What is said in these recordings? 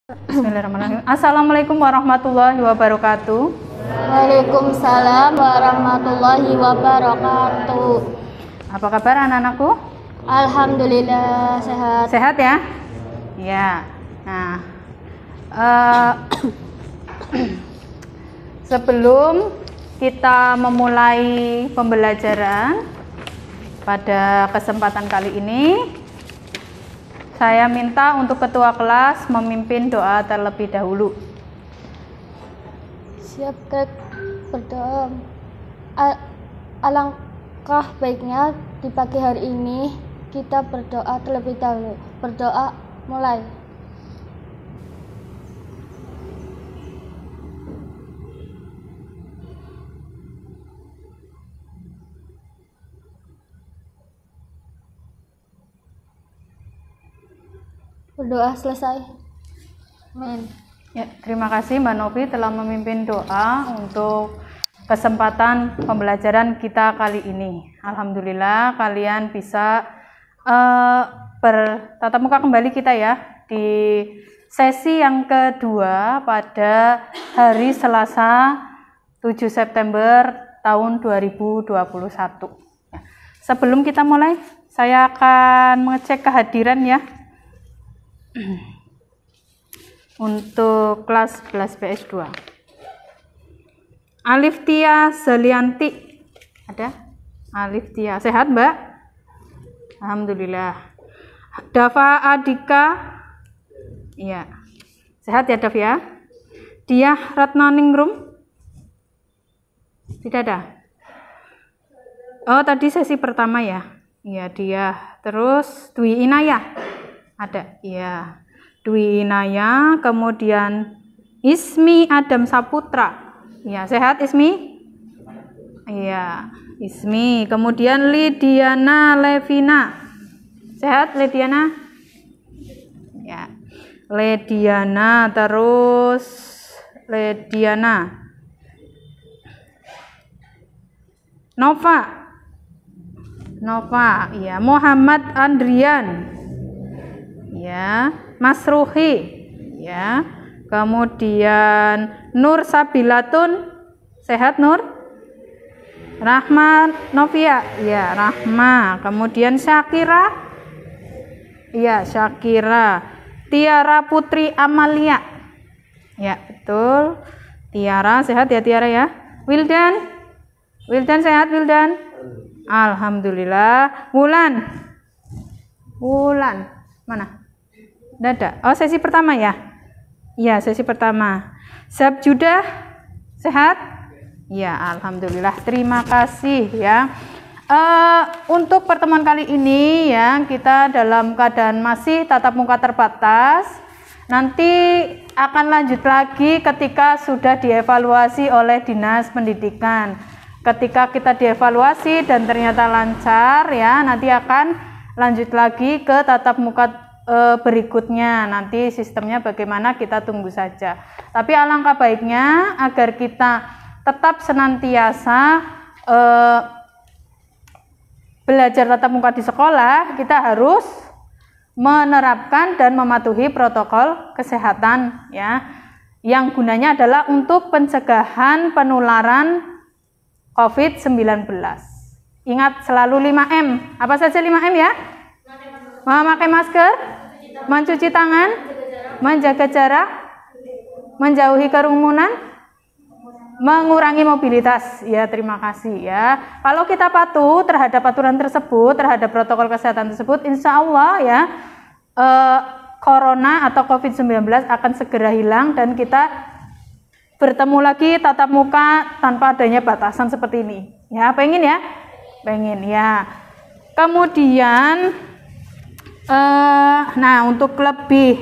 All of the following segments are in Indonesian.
Bismillahirrahmanirrahim. Assalamualaikum warahmatullahi wabarakatuh. Waalaikumsalam warahmatullahi wabarakatuh. Apa kabar anak-anakku? Alhamdulillah sehat. Sehat ya? Ya. Nah, sebelum kita memulai pembelajaran pada kesempatan kali ini, saya minta untuk ketua kelas memimpin doa terlebih dahulu. Siap, Kak. Berdoa. Alangkah baiknya di pagi hari ini kita berdoa terlebih dahulu. Berdoa mulai. Berdoa selesai. Amin. Ya, terima kasih Mbak Novi telah memimpin doa untuk kesempatan pembelajaran kita kali ini. Alhamdulillah kalian bisa bertatap muka kembali kita ya di sesi yang kedua pada hari Selasa 7 September tahun 2021. Ya. Sebelum kita mulai, saya akan mengecek kehadiran ya untuk kelas 11 PS2. Aliftia Zalianti ada? Aliftia sehat Mbak? Alhamdulillah. Dava Adika, iya sehat ya Dav ya. Diah Ratnaningrum tidak ada. Oh tadi sesi pertama ya. Iya Diah. Terus Dwi Inayah ada, iya Dwi Inayah. Kemudian Ismi Adam Saputra, iya sehat Ismi? Iya Ismi. Kemudian Lidiana Levina, sehat Lidiana? Ya Lidiana. Terus Lidiana. Nova, iya Muhammad Andrian, ya Mas Ruhi, ya kemudian Nur Sabilatun, sehat Nur? Rahma Novia, ya Rahma. Kemudian Syakira, ya Syakira. Tiara Putri Amalia, ya betul Tiara, sehat ya Tiara ya. Wildan sehat Wildan? Alhamdulillah. Wulan mana? Dada. Oh sesi pertama ya? Iya sesi pertama. Sabjudah sehat? Ya alhamdulillah. Terima kasih ya. Untuk pertemuan kali ini ya kita dalam keadaan masih tatap muka terbatas. Nanti akan lanjut lagi ketika sudah dievaluasi oleh Dinas Pendidikan. Ketika kita dievaluasi dan ternyata lancar ya, nanti akan lanjut lagi ke tatap muka berikutnya. Nanti sistemnya bagaimana kita tunggu saja. Tapi alangkah baiknya agar kita tetap senantiasa belajar tatap muka di sekolah, kita harus menerapkan dan mematuhi protokol kesehatan ya. Yang gunanya adalah untuk pencegahan penularan COVID-19. Ingat selalu 5M. Apa saja 5M ya? Memakai masker, mencuci tangan, menjaga jarak, menjauhi kerumunan, mengurangi mobilitas. Ya, terima kasih ya. Kalau kita patuh terhadap aturan tersebut, terhadap protokol kesehatan tersebut, insya Allah ya, corona atau COVID-19 akan segera hilang dan kita bertemu lagi tatap muka tanpa adanya batasan seperti ini. Ya, pengen ya? Pengen ya. Kemudian nah untuk lebih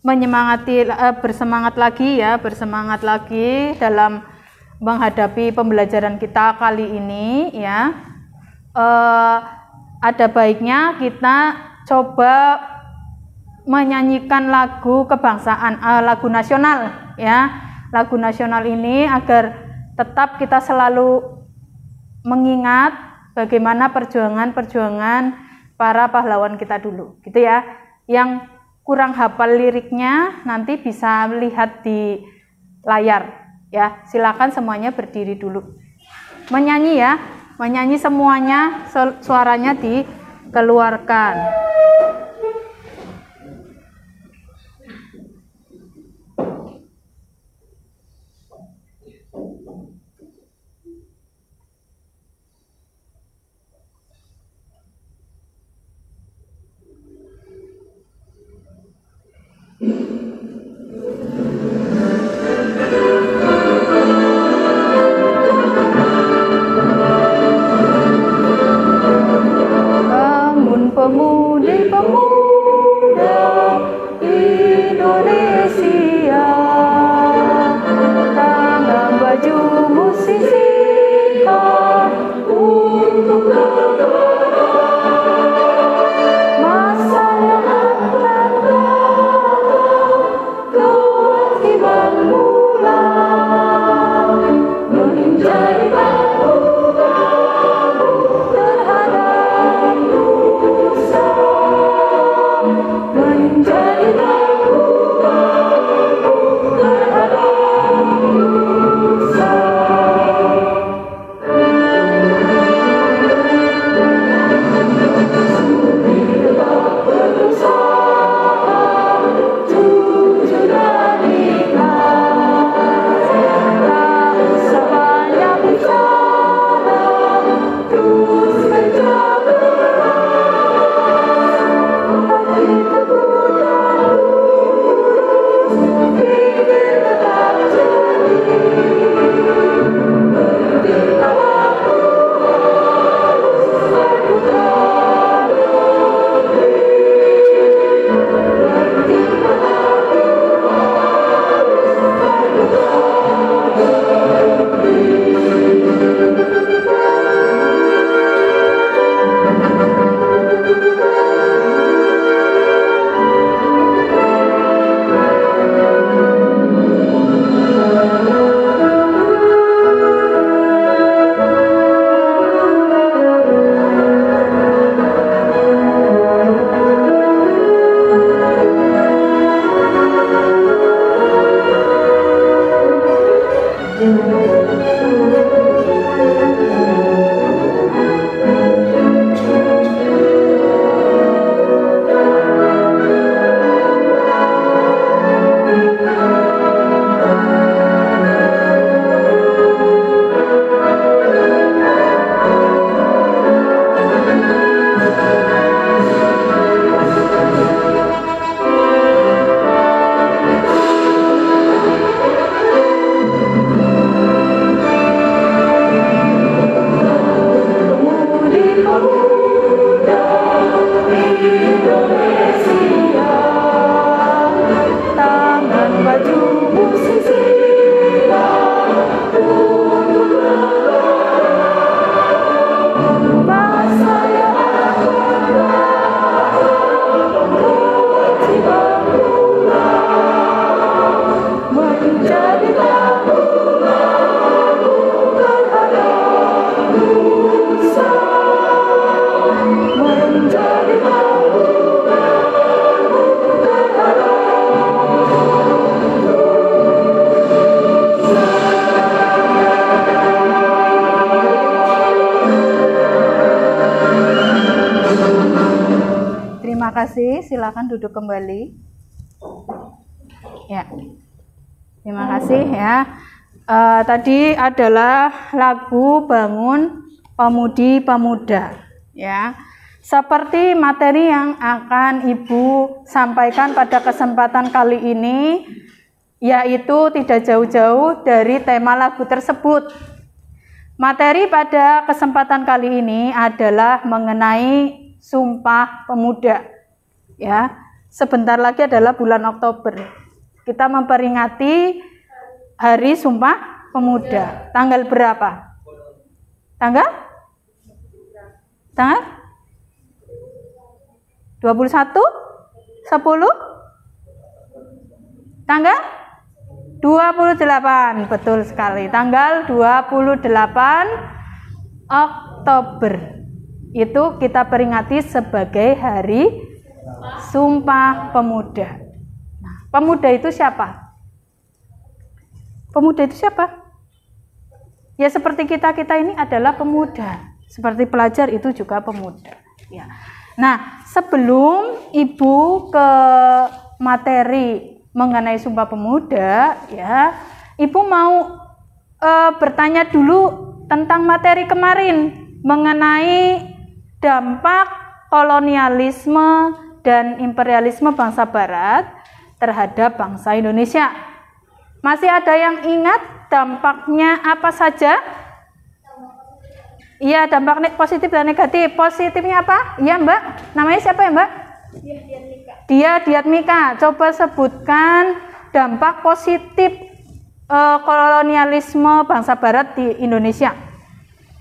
menyemangati bersemangat lagi dalam menghadapi pembelajaran kita kali ini ya. Ada baiknya kita coba menyanyikan lagu kebangsaan, lagu nasional ya. Lagu nasional ini agar tetap kita selalu mengingat bagaimana perjuangan para pahlawan kita dulu, gitu ya. Yang kurang hafal liriknya nanti bisa lihat di layar ya. Silakan semuanya berdiri dulu. Menyanyi ya, menyanyi semuanya, suaranya dikeluarkan. Pemuda Indonesia, tangan baju musisi untuk negara, masa yang akan datang, kewajiban pulang menjadi terhadap dosa, menjadi terhadap dosa. Tetap berusaha, jujur dan ikhlas, tak usah banyak bicara, terus kerja keras, hati teguh dan lurus, pikir tetap jernih, berhentilah waktu harus berputar negeri, berhentilah waktu harus berputar Terima kasih, silakan duduk kembali. Ya, terima kasih ya. Tadi adalah lagu Bangun Pemudi Pemuda. Ya, seperti materi yang akan Ibu sampaikan pada kesempatan kali ini, yaitu tidak jauh-jauh dari tema lagu tersebut. Materi pada kesempatan kali ini adalah mengenai Sumpah Pemuda. Ya, sebentar lagi adalah bulan Oktober. Kita memperingati Hari Sumpah Pemuda. Tanggal berapa? Tanggal 21? 10? Tanggal 28, betul sekali. Tanggal 28 Oktober. itu kita peringati sebagai Hari Sumpah Pemuda. Nah, pemuda itu siapa? Pemuda itu siapa? Ya seperti kita ini adalah pemuda. Seperti pelajar itu juga pemuda. Ya. Nah, sebelum Ibu ke materi mengenai Sumpah Pemuda, ya, Ibu mau bertanya dulu tentang materi kemarin mengenai dampak kolonialisme dan imperialisme bangsa Barat terhadap bangsa Indonesia. Masih ada yang ingat dampaknya apa saja? Iya, dampak positif dan negatif. Positifnya apa? Iya, Mbak. Namanya siapa ya, Mbak? Dia Diatmika. Coba sebutkan dampak positif kolonialisme bangsa Barat di Indonesia.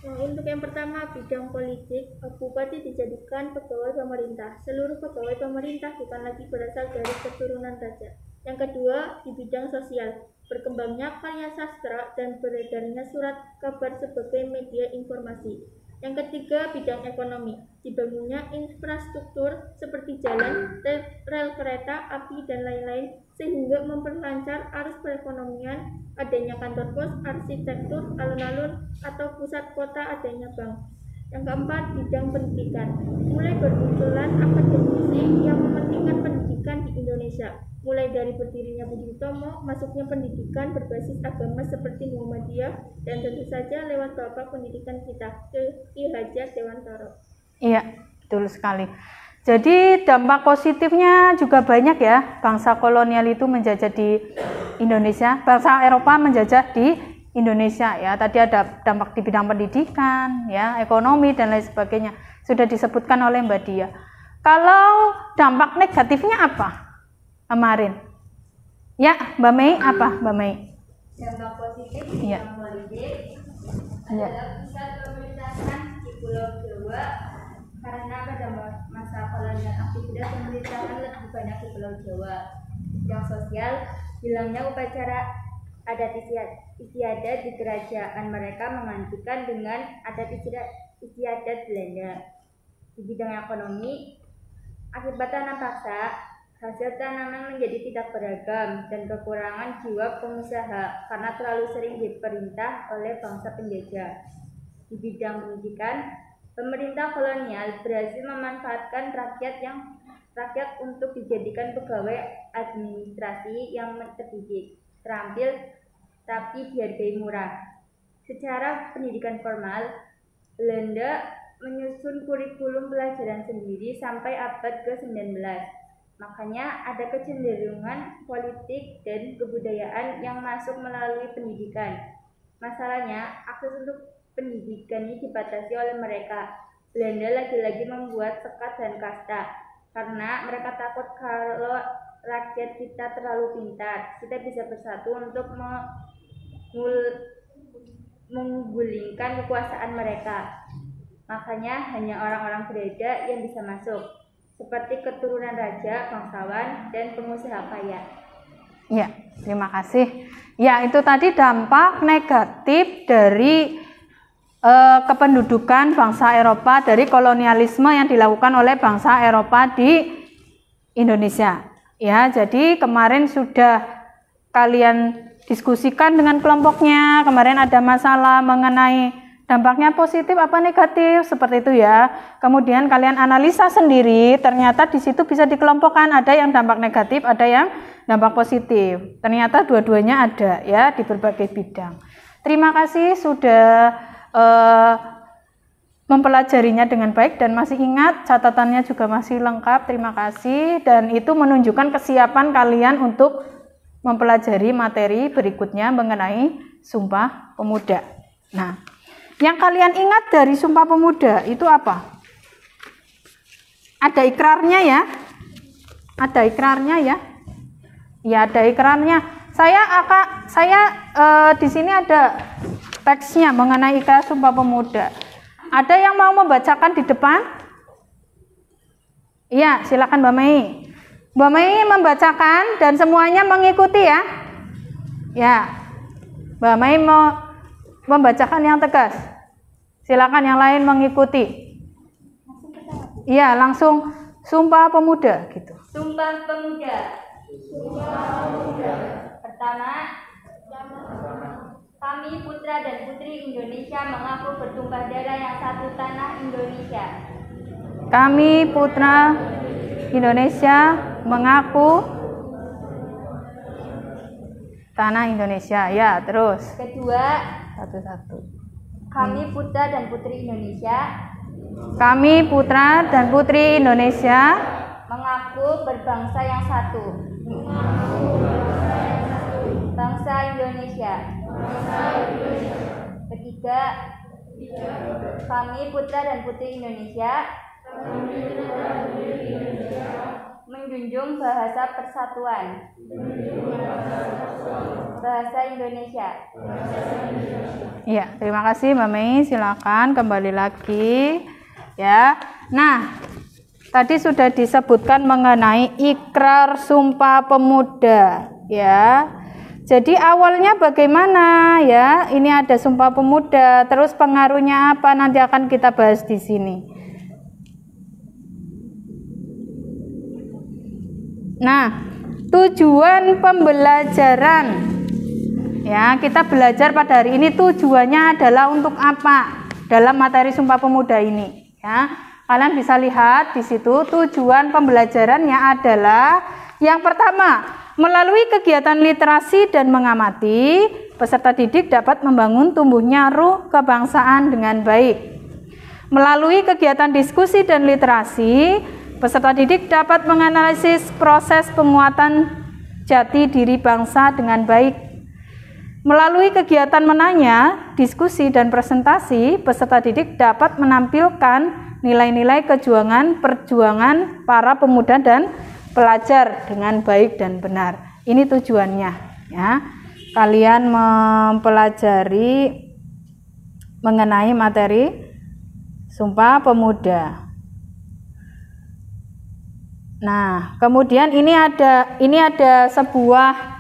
Untuk yang pertama, bidang politik, bupati dijadikan pegawai pemerintah. Seluruh pegawai pemerintah bukan lagi berasal dari keturunan raja. Yang kedua, di bidang sosial, berkembangnya karya sastra dan beredarnya surat kabar sebagai media informasi. Yang ketiga, bidang ekonomi, dibangunnya infrastruktur seperti jalan, rel kereta, api, dan lain-lain, sehingga memperlancar arus perekonomian, adanya kantor pos, arsitektur, alun-alun, atau pusat kota, adanya bank. Yang keempat, bidang pendidikan, mulai bermunculan akademisi yang mementingkan pendidikan di Indonesia, mulai dari berdirinya Budi Utomo, masuknya pendidikan berbasis agama seperti Muhammadiyah, dan tentu saja lewat Bapak Pendidikan kita, Ki Hajar Dewantara. Iya, betul sekali. Jadi dampak positifnya juga banyak ya. Bangsa kolonial itu menjajah di Indonesia, bangsa Eropa menjajah di Indonesia ya. Tadi ada dampak di bidang pendidikan, ya, ekonomi dan lain sebagainya. Sudah disebutkan oleh Mbak Dia. Kalau dampak negatifnya apa? Kemarin. Ya, Mbak Mei apa, Mbak Mei? Dampak positif ya. Adalah pusat pemerintahan di Pulau Jawa karena pada masa kolonial aktivitas pemerintahan lebih banyak di Pulau Jawa. Bidang sosial, hilangnya upacara adat istiadat di kerajaan mereka menggantikan dengan adat istiadat Belanda. Di bidang ekonomi, akibat tanam paksa, hasil tanaman menjadi tidak beragam dan kekurangan jiwa pengusaha karena terlalu sering diperintah oleh bangsa penjajah. Di bidang pendidikan, pemerintah kolonial berhasil memanfaatkan rakyat untuk dijadikan pegawai administrasi yang terdidik, terampil, tapi dihargai murah. Secara pendidikan formal, Belanda menyusun kurikulum pelajaran sendiri sampai abad ke-19. Makanya ada kecenderungan politik dan kebudayaan yang masuk melalui pendidikan. Masalahnya, akses untuk pendidikan ini dibatasi oleh mereka. Belanda lagi-lagi membuat sekat dan kasta, karena mereka takut kalau rakyat kita terlalu pintar, kita bisa bersatu untuk menggulingkan kekuasaan mereka. Makanya hanya orang-orang berbeda yang bisa masuk, seperti keturunan raja, bangsawan, dan pengusaha kaya. Ya, terima kasih. Ya, itu tadi dampak negatif dari kependudukan bangsa Eropa, dari kolonialisme yang dilakukan oleh bangsa Eropa di Indonesia. Ya, jadi kemarin sudah kalian diskusikan dengan kelompoknya. Kemarin ada masalah mengenai dampaknya positif apa negatif, seperti itu ya. Kemudian kalian analisa sendiri, ternyata di situ bisa dikelompokkan, ada yang dampak negatif, ada yang dampak positif. Ternyata dua-duanya ada ya di berbagai bidang. Terima kasih sudah mempelajarinya dengan baik dan masih ingat, catatannya juga masih lengkap. Terima kasih, dan itu menunjukkan kesiapan kalian untuk mempelajari materi berikutnya mengenai Sumpah Pemuda. Nah, yang kalian ingat dari Sumpah Pemuda itu apa? Ada ikrarnya ya? Ada ikrarnya ya? Ya, ada ikrarnya. Saya di sini ada teksnya mengenai ikrar Sumpah Pemuda. Ada yang mau membacakan di depan? Iya, silakan Mbak Mei. Mbak Mei membacakan dan semuanya mengikuti ya. Ya, Mbak Mei mau membacakan yang tegas. Silakan yang lain mengikuti. Iya, langsung Sumpah Pemuda gitu. Sumpah Pemuda. Pertama, kami putra dan putri Indonesia mengaku bertumpah darah yang satu tanah Indonesia. Kami putra Indonesia mengaku tanah Indonesia. Ya, terus. Kedua, Satu-satu. kami putra dan putri Indonesia Kami putra dan putri Indonesia mengaku berbangsa yang satu. Bangsa Indonesia. Ketiga, kami putra dan putri Indonesia menjunjung bahasa persatuan. Bahasa Indonesia. Iya, terima kasih Mbak Mei. Silakan kembali lagi. Ya. Nah, tadi sudah disebutkan mengenai ikrar Sumpah Pemuda, ya. Jadi awalnya bagaimana ya? Ini ada Sumpah Pemuda, terus pengaruhnya apa? Nanti akan kita bahas di sini. Nah, tujuan pembelajaran. Ya, kita belajar pada hari ini tujuannya adalah untuk apa? Dalam materi Sumpah Pemuda ini. Ya, kalian bisa lihat di situ tujuan pembelajarannya adalah yang pertama, melalui kegiatan literasi dan mengamati, peserta didik dapat membangun tumbuhnya ruh kebangsaan dengan baik. Melalui kegiatan diskusi dan literasi, peserta didik dapat menganalisis proses penguatan jati diri bangsa dengan baik. Melalui kegiatan menanya, diskusi, dan presentasi, peserta didik dapat menampilkan nilai-nilai perjuangan para pemuda dan pelajar dengan baik dan benar. Ini tujuannya, ya. Kalian mempelajari mengenai materi Sumpah Pemuda. Nah, kemudian ini ada sebuah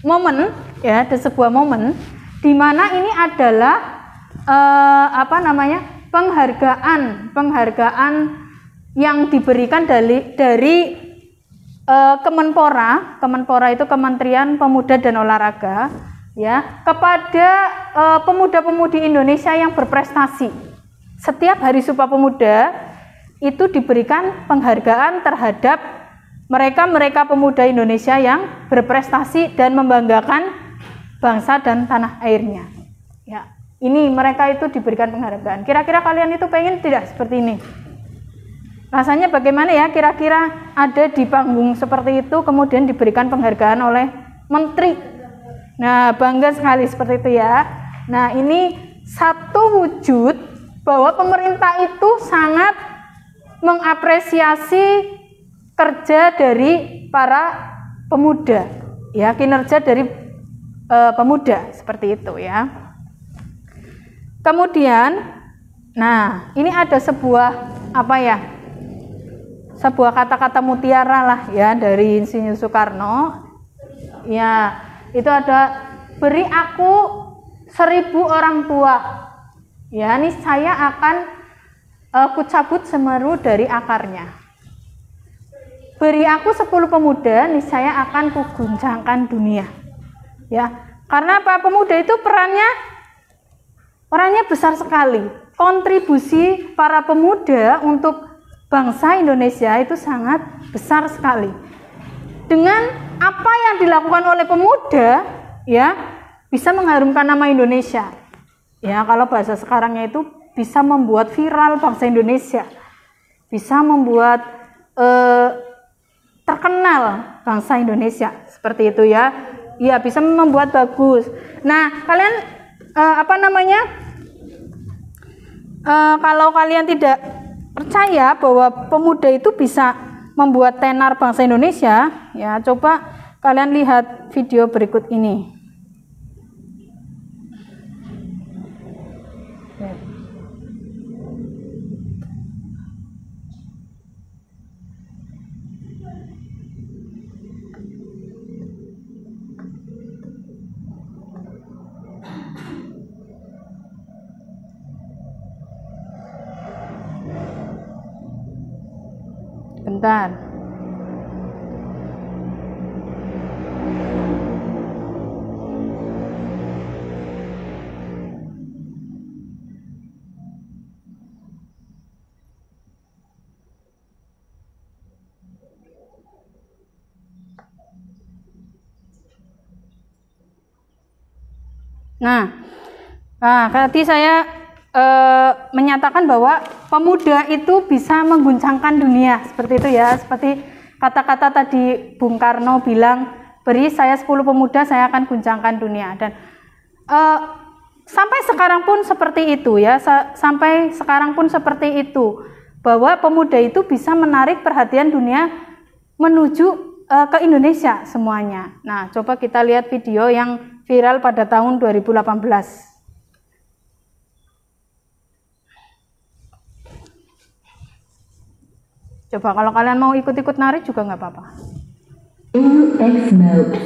momen, ya, ada sebuah momen di mana ini adalah penghargaan yang diberikan dari Kemenpora itu Kementerian Pemuda dan Olahraga, ya, kepada pemuda-pemudi Indonesia yang berprestasi. Setiap Hari Sumpah Pemuda itu diberikan penghargaan terhadap mereka pemuda Indonesia yang berprestasi dan membanggakan bangsa dan tanah airnya. Ya, ini mereka itu diberikan penghargaan. Kira-kira kalian itu pengen tidak seperti ini? Rasanya bagaimana ya? Kira-kira ada di panggung seperti itu kemudian diberikan penghargaan oleh menteri. Nah, bangga sekali seperti itu ya. Nah, ini satu wujud bahwa pemerintah itu sangat mengapresiasi kerja dari para pemuda, ya, kinerja dari pemuda seperti itu ya. Kemudian, nah, ini ada sebuah sebuah kata-kata mutiara lah ya dari Insinyur Soekarno. Ya, itu ada, beri aku 1000 orang tua. Ya, ini saya akan kucabut semeru dari akarnya. Beri aku 10 pemuda, niscaya akan kuguncangkan dunia. Ya, karena apa? Pemuda itu perannya besar sekali. Kontribusi para pemuda untuk bangsa Indonesia itu sangat besar sekali. Dengan apa yang dilakukan oleh pemuda, ya, bisa mengharumkan nama Indonesia. Ya, kalau bahasa sekarangnya itu bisa membuat viral bangsa Indonesia. Bisa membuat terkenal bangsa Indonesia seperti itu ya. Ya, bisa membuat bagus. Nah, kalian kalau kalian tidak percaya bahwa pemuda itu bisa membuat tenar bangsa Indonesia, ya, coba kalian lihat video berikut ini. Bentar. Nah, tadi saya menyatakan bahwa pemuda itu bisa mengguncangkan dunia, seperti itu ya, seperti kata-kata tadi Bung Karno bilang, beri saya 10 pemuda, saya akan guncangkan dunia. Dan sampai sekarang pun seperti itu ya, sampai sekarang pun seperti itu, bahwa pemuda itu bisa menarik perhatian dunia menuju ke Indonesia semuanya. Nah, coba kita lihat video yang viral pada tahun 2018. Coba kalau kalian mau ikut-ikut nari juga nggak apa-apa. X mode.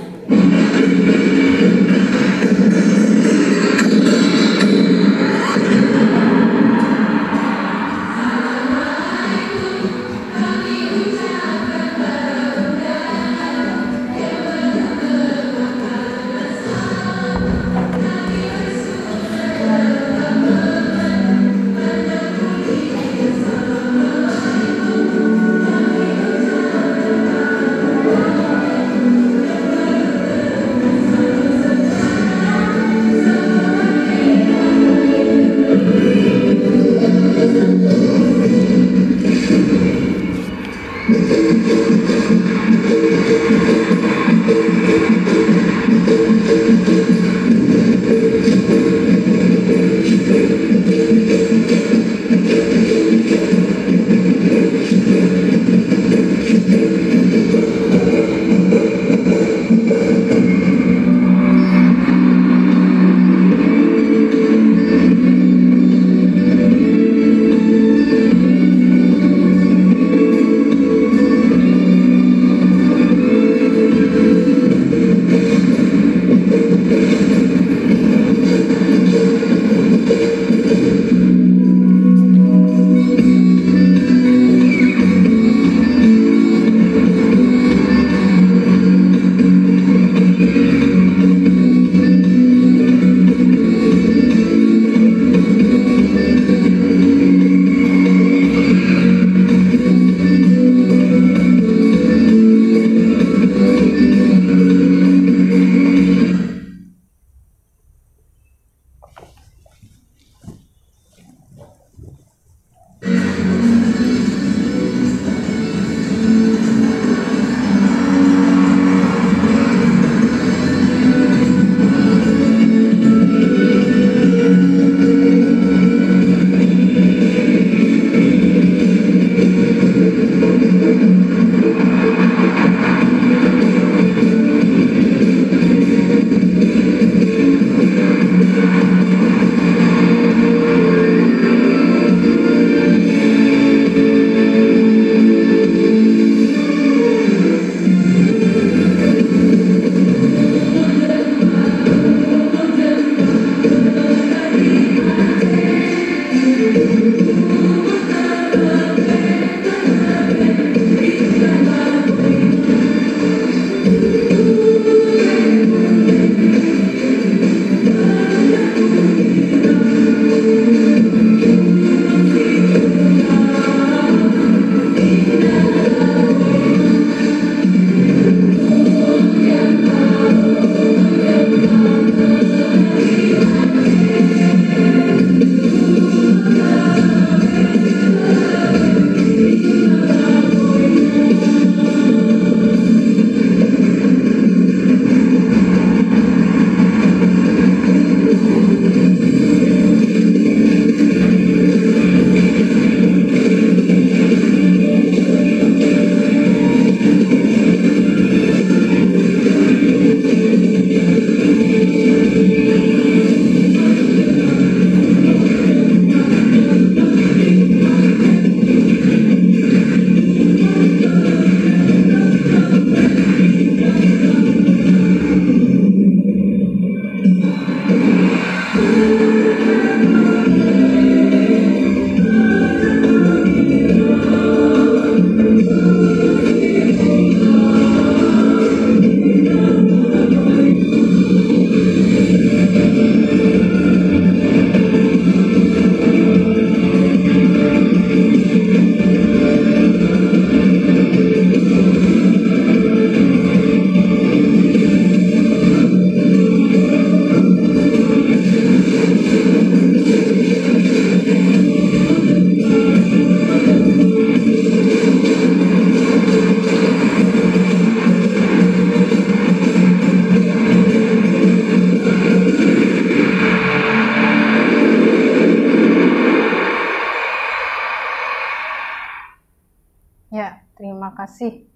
Ya, terima kasih.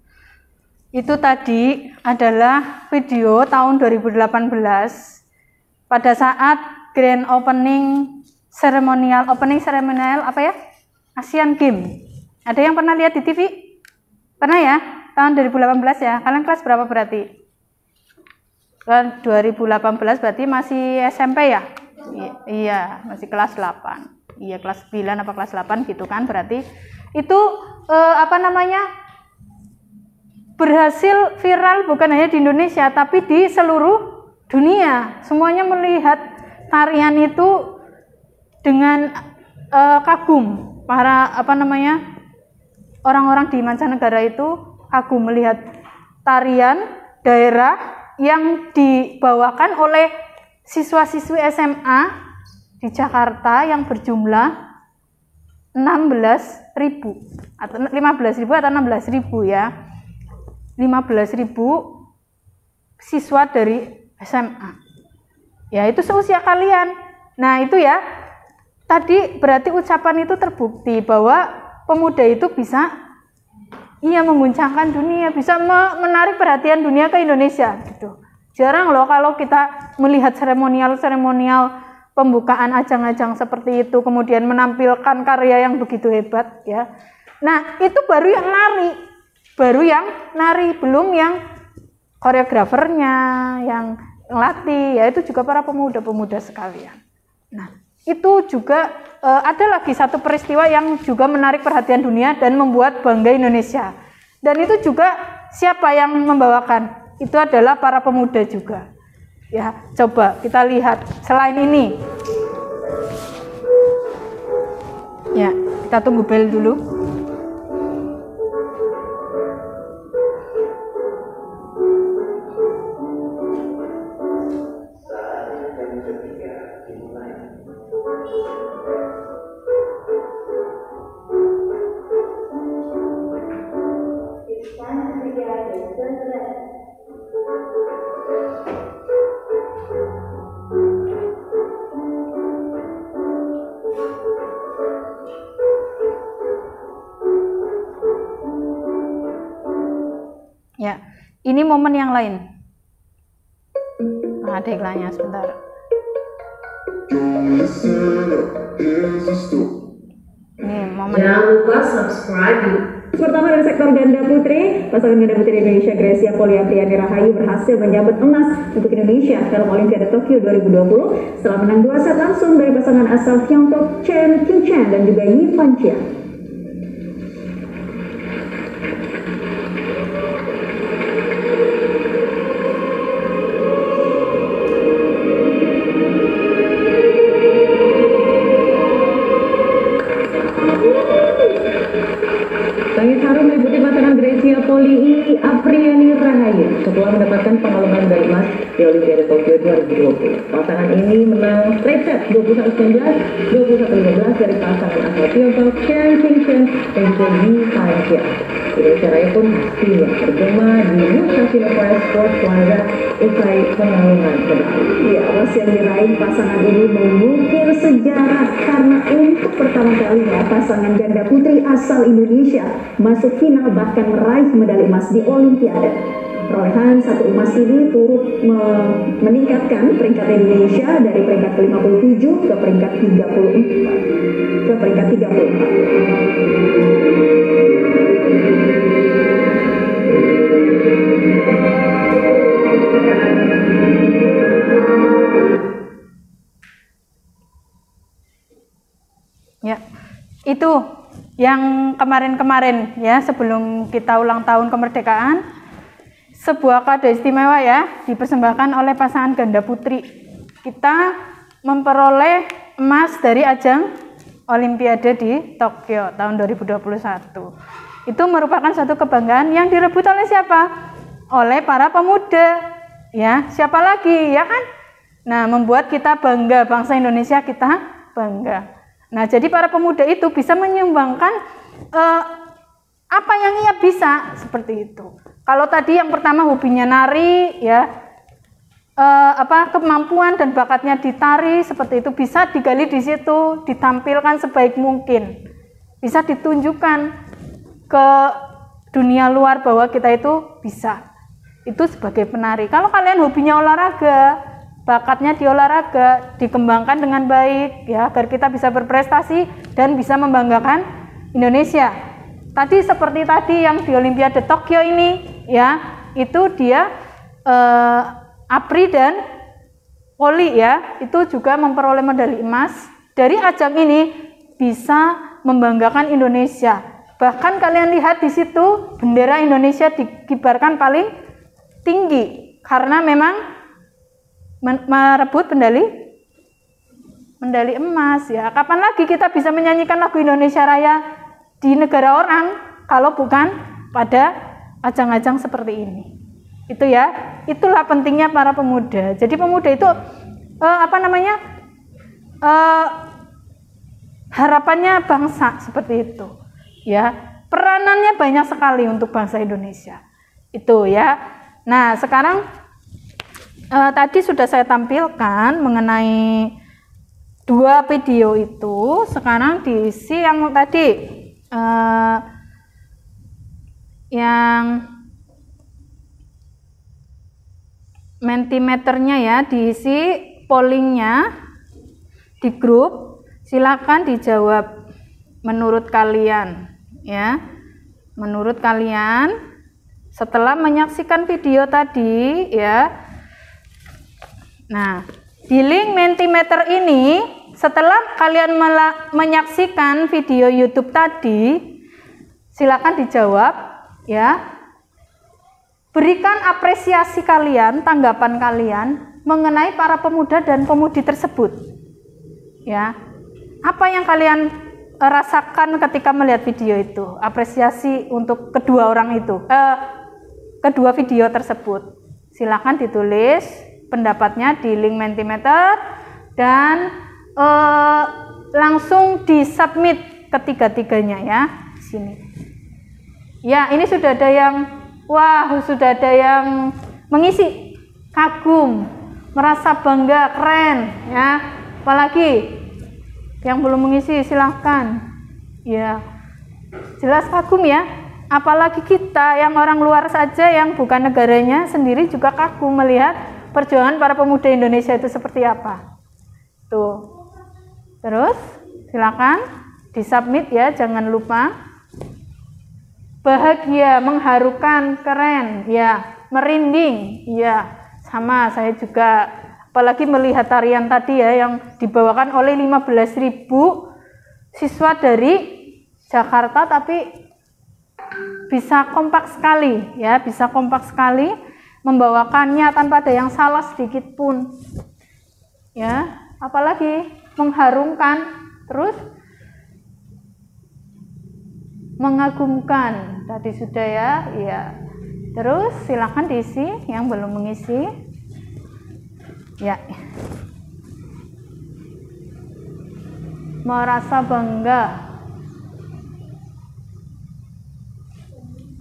Itu tadi adalah video tahun 2018 pada saat grand opening seremonial apa ya? Asian Games. Ada yang pernah lihat di TV? Pernah ya? Tahun 2018 ya. Kalian kelas berapa berarti? 2018 berarti masih SMP ya? Iya, masih kelas 8. Iya, kelas 9 apa kelas 8 gitu kan berarti. Itu berhasil viral bukan hanya di Indonesia tapi di seluruh dunia. Semuanya melihat tarian itu dengan kagum. Para orang-orang di mancanegara itu kagum melihat tarian daerah yang dibawakan oleh siswa-siswi SMA di Jakarta yang berjumlah 16.000 atau 15.000 atau 16.000 ya. 15.000 siswa dari SMA. Ya, itu seusia kalian. Nah, itu ya. Tadi berarti ucapan itu terbukti bahwa pemuda itu bisa mengguncangkan dunia, bisa menarik perhatian dunia ke Indonesia gitu. Jarang loh kalau kita melihat seremonial pembukaan ajang-ajang seperti itu kemudian menampilkan karya yang begitu hebat ya. Nah, itu baru yang nari, belum yang koreografernya, yang latih, ya itu juga para pemuda-pemuda sekalian. Nah, itu juga ada lagi satu peristiwa yang juga menarik perhatian dunia dan membuat bangga Indonesia. Dan itu juga siapa yang membawakan? Itu adalah para pemuda juga. Ya, coba kita lihat selain ini. Ya, kita tunggu bel dulu. Ya, ini momen yang lain. Nah, ada iklannya sebentar. Ini momen. Jangan lupa subscribe. Pertama dari sektor ganda putri, pasangan ganda putri Indonesia Grecia Poli Apriani Rahayu berhasil menyabet emas untuk Indonesia dalam Olimpiade Tokyo 2020 setelah menang 2 set langsung dari pasangan asal Tiongkok Chen Qiuchen dan juga Yi Fanjia. Tangis harum meliputi pasangan Grecia Poli Apriani Rahayu setelah mendapatkan pengalaman medali emas di Olimpiade Tokyo 2020. Pasangan ini menang straight set 21-19, 21-15 dari pasangan asal Tiongkok Chen Qiuchen dan juga Yi Fanjia. Indonesia Raya pun pastinya bergema di New Casino Sports Plaza usai pengalaman medali. Ya, emas yang diraih pasangan ini mengukir sejarah karena untuk pertama kalinya pasangan ganda putri asal Indonesia masuk final bahkan meraih medali emas di Olimpiade. Perolehan satu emas ini turut meningkatkan peringkat Indonesia dari peringkat ke-57 ke peringkat 34. Ya, itu yang kemarin-kemarin ya sebelum kita ulang tahun kemerdekaan, sebuah kado istimewa ya dipersembahkan oleh pasangan ganda putri. Kita memperoleh emas dari ajang Olimpiade di Tokyo tahun 2021. Itu merupakan satu kebanggaan yang direbut oleh siapa? Oleh para pemuda. Ya, siapa lagi ya kan? Nah, membuat kita bangga, bangsa Indonesia kita bangga. Nah, jadi para pemuda itu bisa menyumbangkan apa yang ia bisa seperti itu. Kalau tadi yang pertama hobinya nari, ya, kemampuan dan bakatnya di tari seperti itu bisa digali di situ, ditampilkan sebaik mungkin, bisa ditunjukkan ke dunia luar bahwa kita itu bisa. Itu sebagai penari. Kalau kalian hobinya olahraga, bakatnya di olahraga, dikembangkan dengan baik ya, agar kita bisa berprestasi dan bisa membanggakan Indonesia. Tadi seperti tadi yang di Olimpiade Tokyo ini ya, itu dia Apri dan Poli ya, itu juga memperoleh medali emas. Dari ajang ini bisa membanggakan Indonesia. Bahkan kalian lihat di situ bendera Indonesia dikibarkan paling tinggi karena memang merebut medali emas ya. Kapan lagi kita bisa menyanyikan lagu Indonesia Raya di negara orang kalau bukan pada ajang-ajang seperti ini. Itu ya, itulah pentingnya para pemuda. Jadi pemuda itu harapannya bangsa seperti itu. Ya, peranannya banyak sekali untuk bangsa Indonesia. Itu ya. Nah, sekarang tadi sudah saya tampilkan mengenai 2 video itu. Sekarang diisi yang tadi yang Mentimeternya ya, diisi pollingnya di grup. Silakan dijawab menurut kalian ya, menurut kalian setelah menyaksikan video tadi ya. Nah, di link Mentimeter ini setelah kalian menyaksikan video YouTube tadi, silakan dijawab ya. Berikan apresiasi kalian, tanggapan kalian mengenai para pemuda dan pemudi tersebut ya. Apa yang kalian rasakan ketika melihat video itu? Apresiasi untuk kedua orang itu, kedua video tersebut. Silakan ditulis pendapatnya di link Mentimeter dan langsung disubmit ketiga-tiganya ya di sini. Ya, ini sudah ada yang sudah ada yang mengisi, kagum, merasa bangga, keren ya. Apalagi yang belum mengisi silahkan ya, jelas kagum ya. Apalagi kita yang orang luar saja yang bukan negaranya sendiri juga kagum melihat perjuangan para pemuda Indonesia itu seperti apa tuh. Terus silakan disubmit ya, jangan lupa. Bahagia, mengharukan, keren ya, merinding ya, sama saya juga. Apalagi melihat tarian tadi ya yang dibawakan oleh 15.000 siswa dari Jakarta, tapi bisa kompak sekali ya, bisa kompak sekali membawakannya tanpa ada yang salah sedikit pun ya. Apalagi mengharumkan, terus mengagumkan tadi sudah ya. Iya. Terus silakan diisi yang belum mengisi. Ya. Merasa bangga.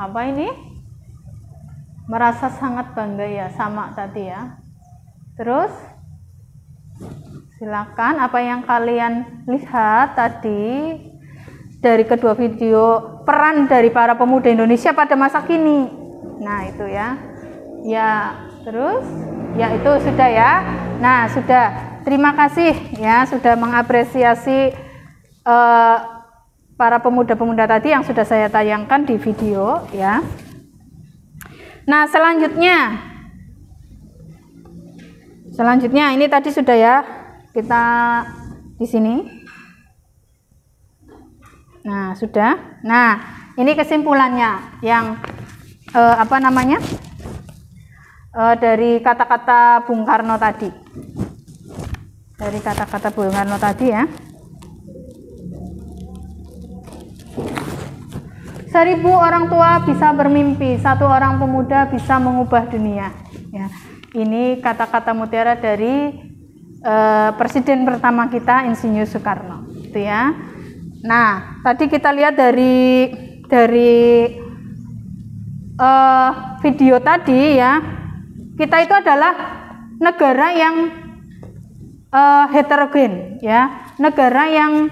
Apa ini? Merasa sangat bangga ya, sama tadi ya. Terus silakan apa yang kalian lihat tadi dari kedua video, peran dari para pemuda Indonesia pada masa kini. Nah, itu ya. Ya, terus ya itu sudah ya. Nah, sudah. Terima kasih ya sudah mengapresiasi para pemuda-pemuda tadi yang sudah saya tayangkan di video ya. Nah, selanjutnya ini tadi sudah ya. Kita di sini. Nah, sudah. Nah, ini kesimpulannya yang dari kata-kata Bung Karno tadi. Dari kata-kata Bung Karno tadi ya. 1000 orang tua bisa bermimpi, 1 orang pemuda bisa mengubah dunia. Ya, ini kata-kata mutiara dari Presiden pertama kita, Insinyur Soekarno. Itu ya. Nah, tadi kita lihat dari video tadi ya, kita itu adalah negara yang heterogen ya, negara yang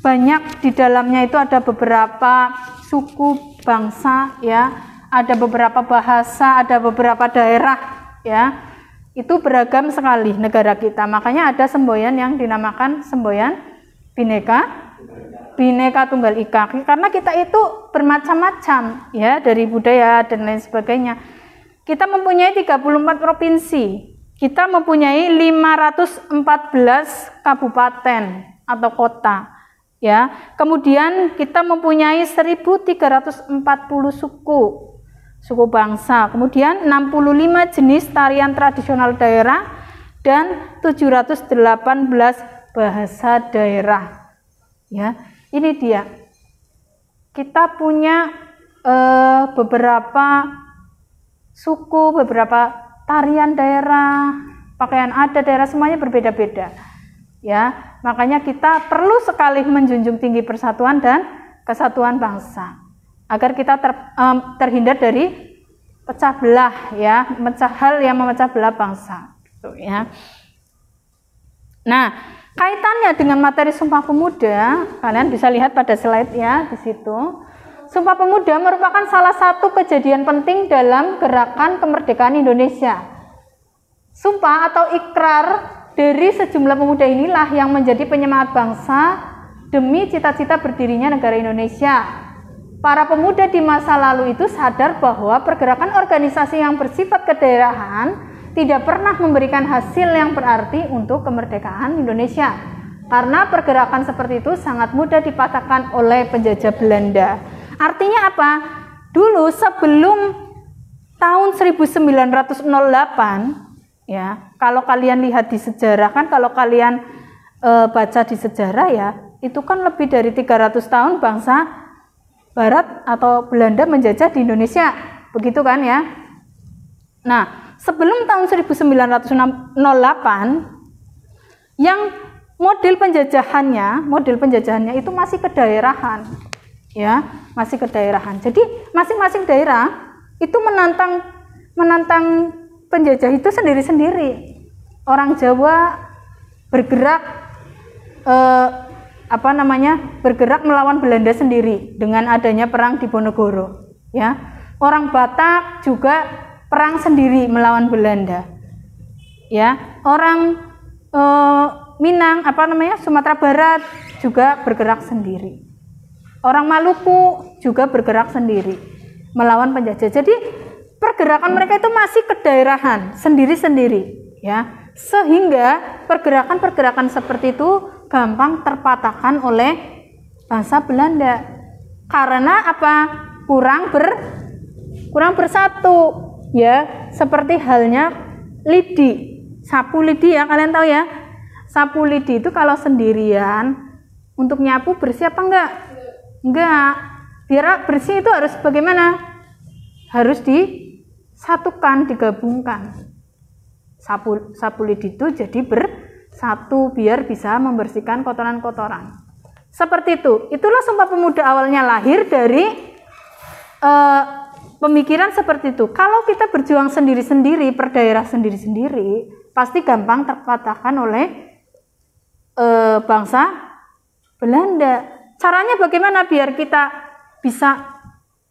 banyak di dalamnya itu ada beberapa suku, bangsa, ya, ada beberapa bahasa, ada beberapa daerah, ya, itu beragam sekali negara kita. Makanya ada semboyan yang dinamakan semboyan Bhinneka Tunggal Ika, karena kita itu bermacam-macam, ya, dari budaya dan lain sebagainya. Kita mempunyai 34 provinsi, kita mempunyai 514 kabupaten atau kota, ya. Kemudian kita mempunyai 1340 suku bangsa, kemudian 65 jenis tarian tradisional daerah dan 718 bahasa daerah, ya. Ini dia, kita punya beberapa suku, beberapa tarian daerah, pakaian adat daerah, semuanya berbeda-beda, ya. Makanya kita perlu sekali menjunjung tinggi persatuan dan kesatuan bangsa agar kita terhindar dari pecah belah, ya, hal yang memecah belah bangsa, gitu, ya. Nah, kaitannya dengan materi Sumpah Pemuda, kalian bisa lihat pada slide, ya, di situ. Sumpah Pemuda merupakan salah satu kejadian penting dalam gerakan kemerdekaan Indonesia. Sumpah atau ikrar dari sejumlah pemuda inilah yang menjadi penyemangat bangsa demi cita-cita berdirinya negara Indonesia. Para pemuda di masa lalu itu sadar bahwa pergerakan organisasi yang bersifat kedaerahan tidak pernah memberikan hasil yang berarti untuk kemerdekaan Indonesia, karena pergerakan seperti itu sangat mudah dipatahkan oleh penjajah Belanda. Artinya apa? Dulu sebelum tahun 1908, ya, kalau kalian lihat di sejarah, kan kalau kalian baca di sejarah, ya, itu kan lebih dari 300 tahun bangsa Barat atau Belanda menjajah di Indonesia, begitu kan, ya. Nah, sebelum tahun 1908, yang model penjajahannya itu masih kedaerahan, ya, masih kedaerahan. Jadi masing-masing daerah itu menantang penjajah itu sendiri-sendiri. Orang Jawa bergerak bergerak melawan Belanda sendiri dengan adanya perang Diponegoro, ya. Orang Batak juga perang sendiri melawan Belanda, ya. Orang Minang, Sumatera Barat juga bergerak sendiri. Orang Maluku juga bergerak sendiri melawan penjajah. Jadi pergerakan mereka itu masih kedaerahan, sendiri-sendiri, ya. Sehingga pergerakan-pergerakan seperti itu gampang terpatahkan oleh bangsa Belanda. Karena apa? Kurang bersatu, ya. Seperti halnya lidi, sapu lidi, ya, kalian tahu, ya. Sapu lidi itu kalau sendirian untuk nyapu bersih apa enggak? Enggak. Biar bersih itu harus bagaimana? Harus disatukan, digabungkan. Sapu lidi itu jadi bersatu biar bisa membersihkan kotoran-kotoran. Seperti itu. Itulah Sumpah Pemuda awalnya lahir dari pemikiran seperti itu. Kalau kita berjuang sendiri-sendiri, per daerah sendiri-sendiri, pasti gampang terpatahkan oleh bangsa Belanda. Caranya bagaimana biar kita bisa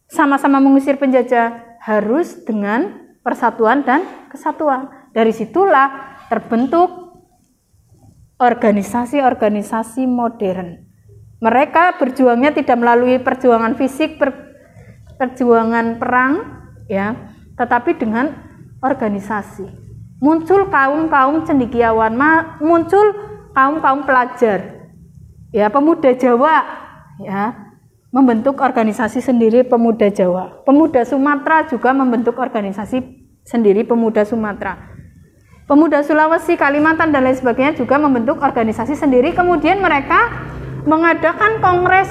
sama-sama mengusir penjajah? Harus dengan persatuan dan kesatuan. Dari situlah terbentuk organisasi-organisasi modern. Mereka berjuangnya tidak melalui perjuangan fisik, perjuangan perang, ya, tetapi dengan organisasi. Muncul kaum-kaum cendekiawan, muncul kaum-kaum pelajar, ya, pemuda Jawa, ya, membentuk organisasi sendiri pemuda Jawa. Pemuda Sumatera juga membentuk organisasi sendiri pemuda Sumatera. Pemuda Sulawesi, Kalimantan dan lain sebagainya juga membentuk organisasi sendiri. Kemudian mereka mengadakan kongres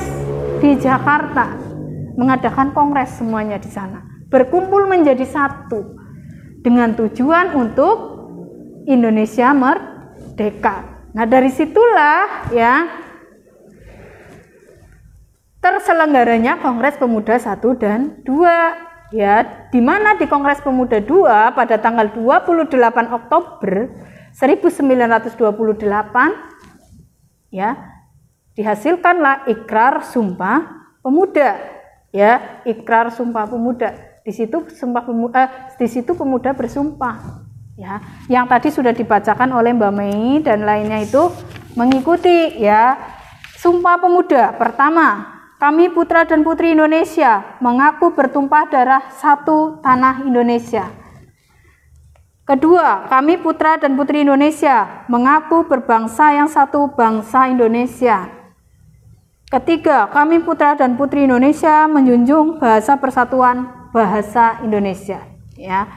di Jakarta, mengadakan kongres semuanya di sana, berkumpul menjadi satu dengan tujuan untuk Indonesia merdeka. Nah, dari situlah, ya, terselenggaranya Kongres Pemuda 1 dan 2. Ya, di mana di Kongres Pemuda 2 pada tanggal 28 Oktober 1928, ya, dihasilkanlah Ikrar Sumpah Pemuda. Ya, ikrar sumpah pemuda. Di situ pemuda bersumpah. Ya, yang tadi sudah dibacakan oleh Mbak Mei dan lainnya itu mengikuti ya. Sumpah pemuda pertama, kami putra dan putri Indonesia mengaku bertumpah darah satu tanah Indonesia. Kedua, kami putra dan putri Indonesia mengaku berbangsa yang satu, bangsa Indonesia. Ketiga, kami putra dan putri Indonesia menjunjung bahasa persatuan, bahasa Indonesia. Ya,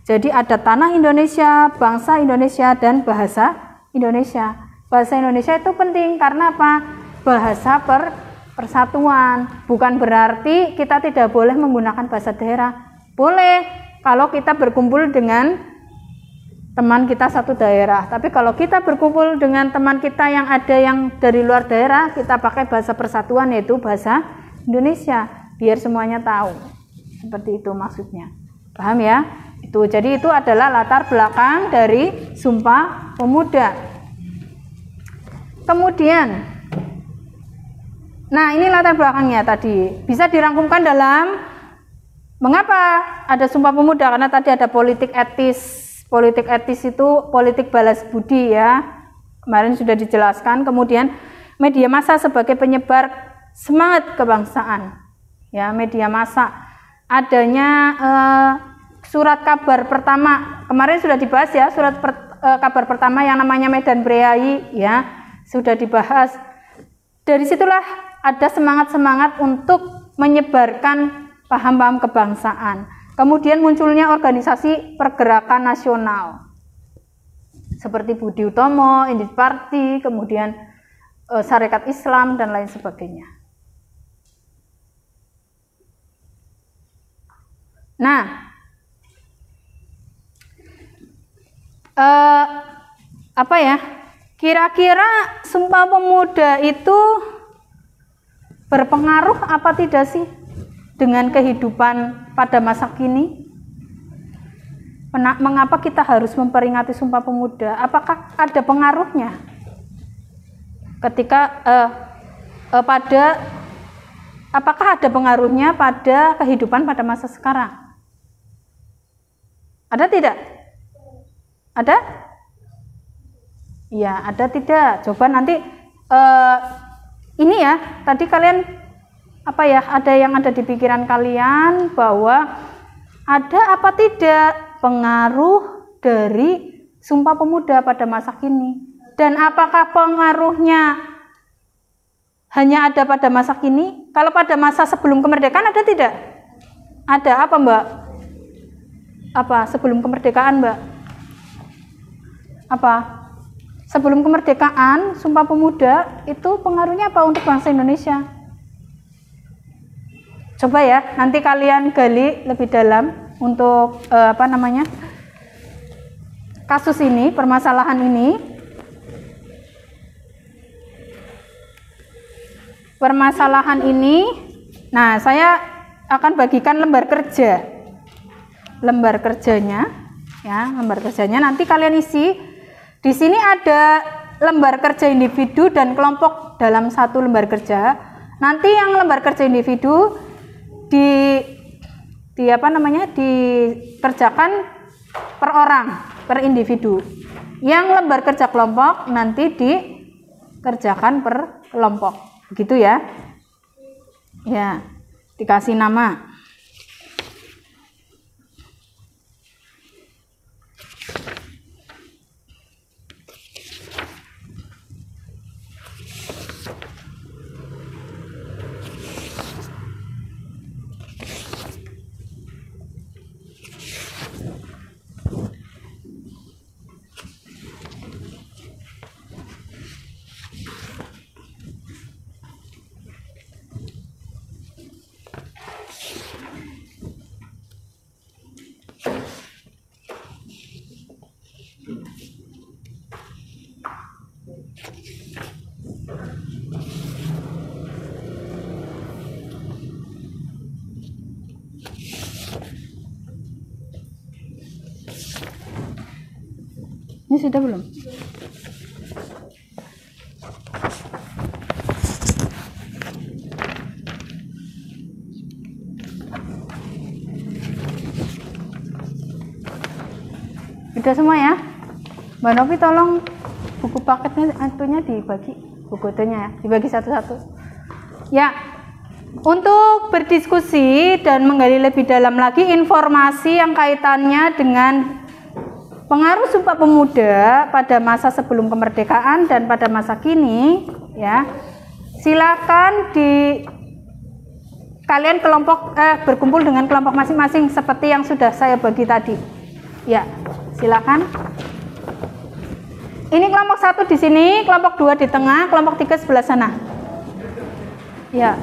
jadi ada tanah Indonesia, bangsa Indonesia, dan bahasa Indonesia. Bahasa Indonesia itu penting karena apa? Bahasa persatuan. Bukan berarti kita tidak boleh menggunakan bahasa daerah. Boleh kalau kita berkumpul dengan teman kita satu daerah, tapi kalau kita berkumpul dengan teman kita yang ada yang dari luar daerah, kita pakai bahasa persatuan yaitu bahasa Indonesia, biar semuanya tahu. Seperti itu maksudnya. Paham ya? Itu. Jadi itu adalah latar belakang dari Sumpah Pemuda. Kemudian, nah ini latar belakangnya tadi. Bisa dirangkumkan dalam mengapa ada Sumpah Pemuda, karena tadi ada politik etis. Politik etis itu politik balas budi ya, kemarin sudah dijelaskan. Kemudian media massa sebagai penyebar semangat kebangsaan ya, media massa. Adanya surat kabar pertama kemarin sudah dibahas ya, surat kabar pertama yang namanya Medan Breai ya, sudah dibahas. Dari situlah ada semangat-semangat untuk menyebarkan paham-paham kebangsaan. Kemudian munculnya organisasi pergerakan nasional seperti Budi Utomo, Indit Party, kemudian Sarekat Islam dan lain sebagainya. Nah, apa ya? Kira-kira Sumpah Pemuda itu berpengaruh apa tidak sih dengan kehidupan pada masa kini? Mengapa kita harus memperingati Sumpah Pemuda? Apakah ada pengaruhnya? Ketika apakah ada pengaruhnya pada kehidupan pada masa sekarang? Ada tidak? Ada? Ya, ada tidak? Coba nanti ini ya, tadi kalian apa ya, ada yang ada di pikiran kalian bahwa ada apa tidak pengaruh dari Sumpah Pemuda pada masa kini, dan apakah pengaruhnya hanya ada pada masa kini? Kalau pada masa sebelum kemerdekaan ada tidak? Ada apa Mbak? Apa sebelum kemerdekaan Mbak? Apa? Sebelum kemerdekaan Sumpah Pemuda itu pengaruhnya apa untuk bangsa Indonesia? Coba ya, nanti kalian gali lebih dalam untuk kasus ini, permasalahan ini. Permasalahan ini, nah saya akan bagikan lembar kerja. Lembar kerjanya, ya, lembar kerjanya nanti kalian isi. Di sini ada lembar kerja individu dan kelompok dalam satu lembar kerja. Nanti yang lembar kerja individu dikerjakan per orang, per individu. Yang lembar kerja kelompok nanti dikerjakan per kelompok. Begitu ya. Ya, dikasih nama. Ini sudah belum? Sudah semua ya? Mbak Novi tolong buku paketnya itunya dibagi, buku itunya ya, dibagi satu-satu. Ya, untuk berdiskusi dan menggali lebih dalam lagi informasi yang kaitannya dengan pengaruh Sumpah Pemuda pada masa sebelum kemerdekaan dan pada masa kini, ya, silakan kalian berkumpul dengan kelompok masing-masing seperti yang sudah saya bagi tadi. Ya, silakan. Ini kelompok 1 di sini, kelompok 2 di tengah, kelompok 3 sebelah sana. Ya.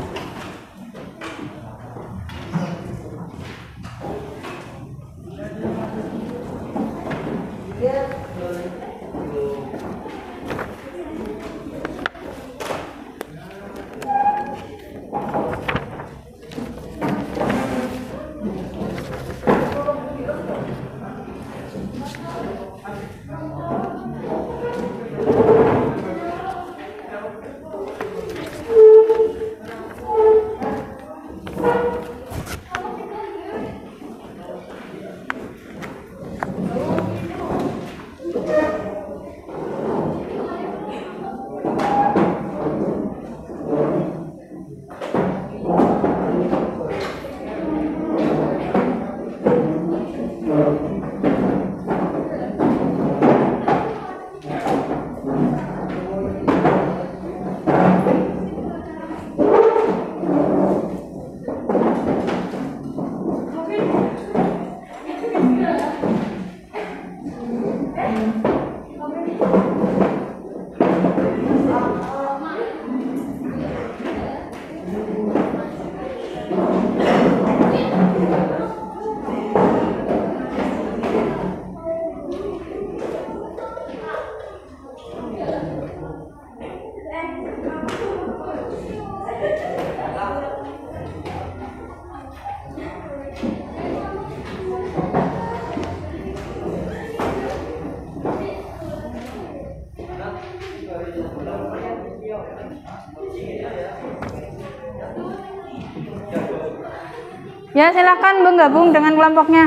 Ya, silakan bergabung dengan kelompoknya.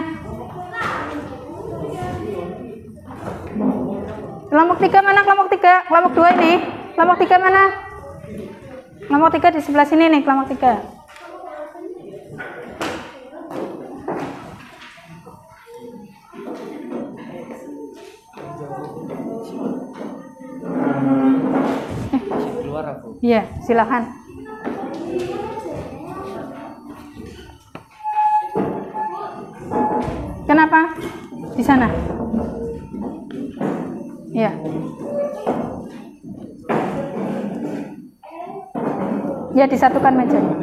Kelompok 3 mana? Kelompok 3, kelompok 2 ini. Kelompok 3 mana? Kelompok 3 di sebelah sini nih, kelompok 3. Iya, silakan. Kenapa? Di sana. Ya. Ya, disatukan mejanya.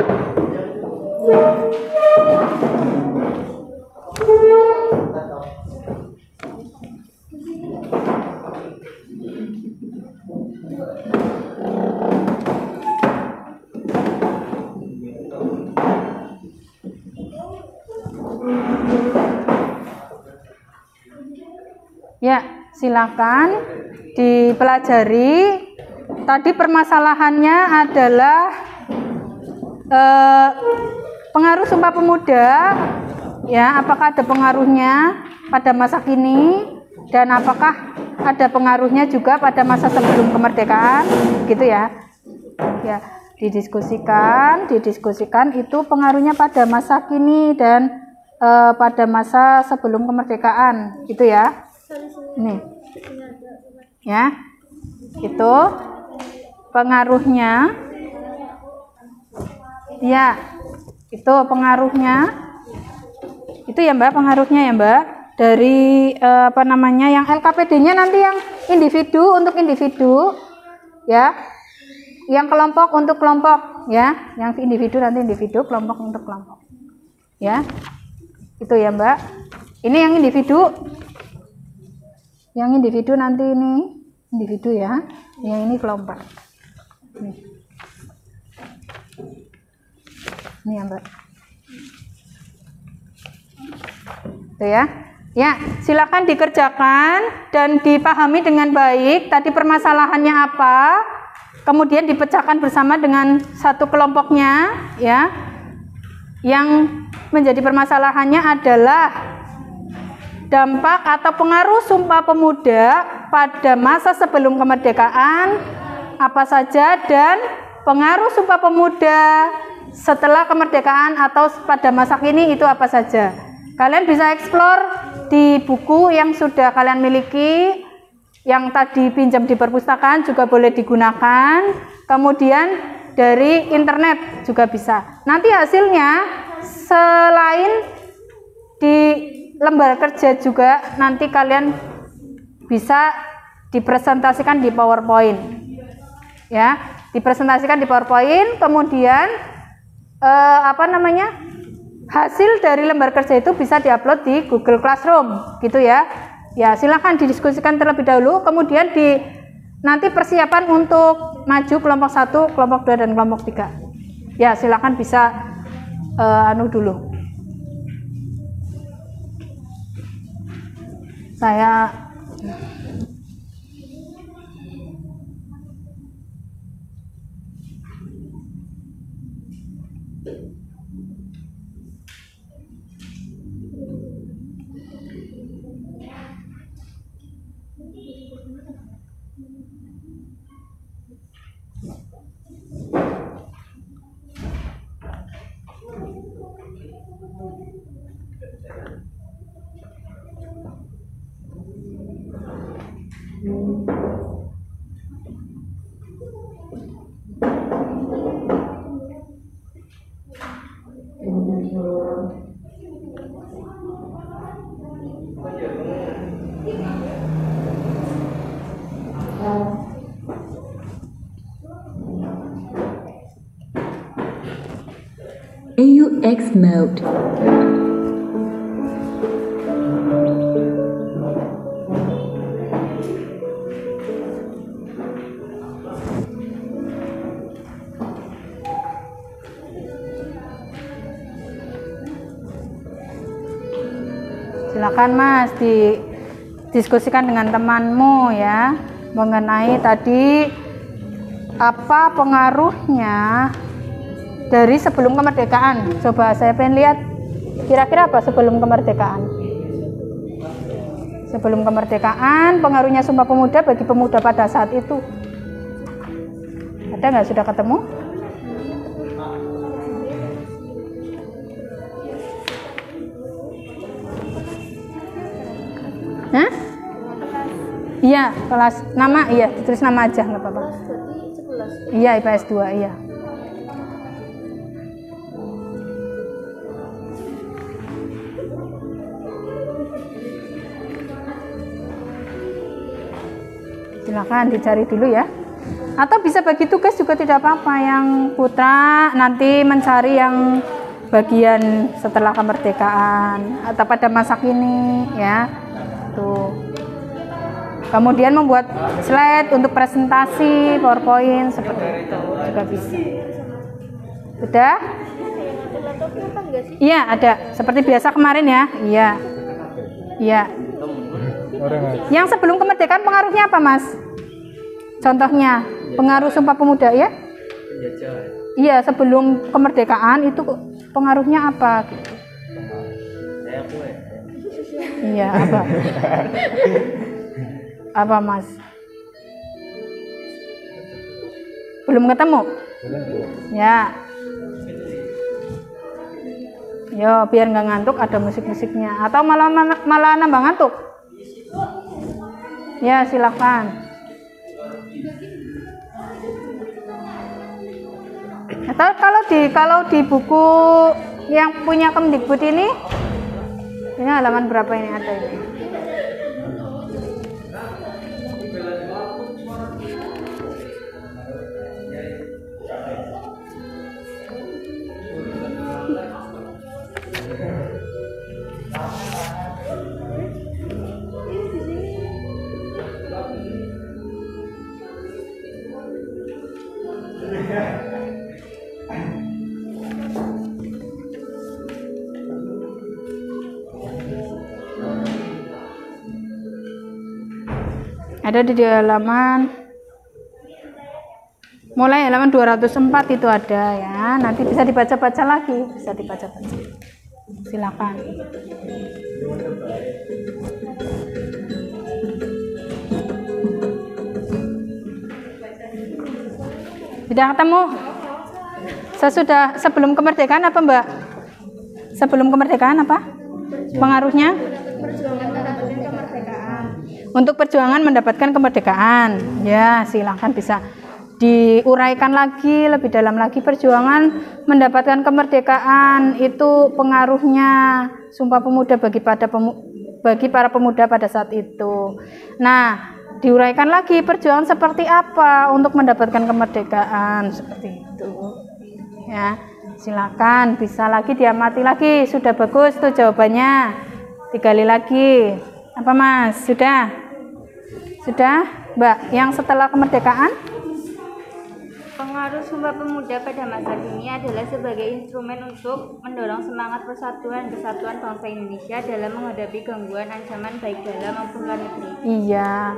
Ya, silakan dipelajari. Tadi permasalahannya adalah pengaruh Sumpah Pemuda, ya, apakah ada pengaruhnya pada masa kini dan apakah ada pengaruhnya juga pada masa sebelum kemerdekaan, gitu ya. Ya, didiskusikan itu pengaruhnya pada masa kini dan pada masa sebelum kemerdekaan, gitu ya. Nih, ya, itu pengaruhnya, ya, itu pengaruhnya, itu ya Mbak, pengaruhnya ya Mbak, dari apa namanya, yang LKPD-nya nanti yang individu untuk individu, ya, yang kelompok untuk kelompok, ya, yang individu nanti individu, kelompok untuk kelompok, ya, itu ya Mbak. Ini yang individu. Yang individu nanti ini individu ya, yang ini kelompok. Ini ya Mbak. Itu ya. Ya, silakan dikerjakan dan dipahami dengan baik. Tadi permasalahannya apa? Kemudian dipecahkan bersama dengan satu kelompoknya, ya. Yang menjadi permasalahannya adalah dampak atau pengaruh Sumpah Pemuda pada masa sebelum kemerdekaan apa saja, dan pengaruh Sumpah Pemuda setelah kemerdekaan atau pada masa kini itu apa saja. Kalian bisa eksplor di buku yang sudah kalian miliki, yang tadi pinjam di perpustakaan juga boleh digunakan, kemudian dari internet juga bisa. Nanti hasilnya selain di lembar kerja juga nanti kalian bisa dipresentasikan di PowerPoint, ya, dipresentasikan di PowerPoint. Kemudian hasil dari lembar kerja itu bisa diupload di Google Classroom, gitu ya. Ya, silakan didiskusikan terlebih dahulu. Kemudian nanti persiapan untuk maju kelompok 1, kelompok 2, dan kelompok 3. Ya, silakan bisa dulu. Saya AUX mode. silakan Mas didiskusikan dengan temanmu ya mengenai tadi apa pengaruhnya dari sebelum kemerdekaan. Coba saya pengen lihat kira-kira apa sebelum kemerdekaan. Sebelum kemerdekaan pengaruhnya Sumpah Pemuda bagi pemuda pada saat itu. Ada nggak, sudah ketemu? Hah? Iya, kelas nama, iya, ditulis nama aja nggak apa-apa. Iya, IPS 2, iya. Silakan dicari dulu ya. Atau bisa bagi tugas juga tidak apa-apa. Yang putra nanti mencari yang bagian setelah kemerdekaan atau pada masa kini ya. Tuh. Kemudian membuat slide untuk presentasi PowerPoint seperti itu juga bisa. Sudah? Iya, ada. Seperti biasa kemarin ya. Iya. Iya. Yang sebelum kemerdekaan pengaruhnya apa, Mas? Contohnya, pengaruh Sumpah Pemuda ya? Iya, sebelum kemerdekaan itu pengaruhnya apa? Iya, apa? Apa, Mas? Belum ketemu? Ya. Yo, biar nggak ngantuk ada musik-musiknya. Atau malah nambah ngantuk? Ya, silakan. Atau kalau di buku yang punya Kemdikbud ini halaman berapa ini ada ini? Ada di halaman mulai halaman 204 itu ada ya. Nanti bisa dibaca-baca lagi, bisa dibaca-baca. silakan. Sudah ketemu? Sesudah sebelum kemerdekaan apa, Mbak? Sebelum kemerdekaan apa? Pengaruhnya? Untuk perjuangan mendapatkan kemerdekaan. Ya, silakan bisa diuraikan lagi lebih dalam lagi. Perjuangan mendapatkan kemerdekaan itu pengaruhnya Sumpah Pemuda bagi para pemuda pada saat itu. Nah, diuraikan lagi perjuangan seperti apa untuk mendapatkan kemerdekaan, seperti itu. Ya, silakan bisa lagi diamati lagi. Sudah bagus tuh jawabannya. Digali lagi. Apa, Mas? Sudah? Sudah, Mbak? Yang setelah kemerdekaan? Pengaruh Sumpah Pemuda pada masa kini adalah sebagai instrumen untuk mendorong semangat persatuan bangsa Indonesia dalam menghadapi gangguan ancaman baik dalam maupun luar negeri. Iya.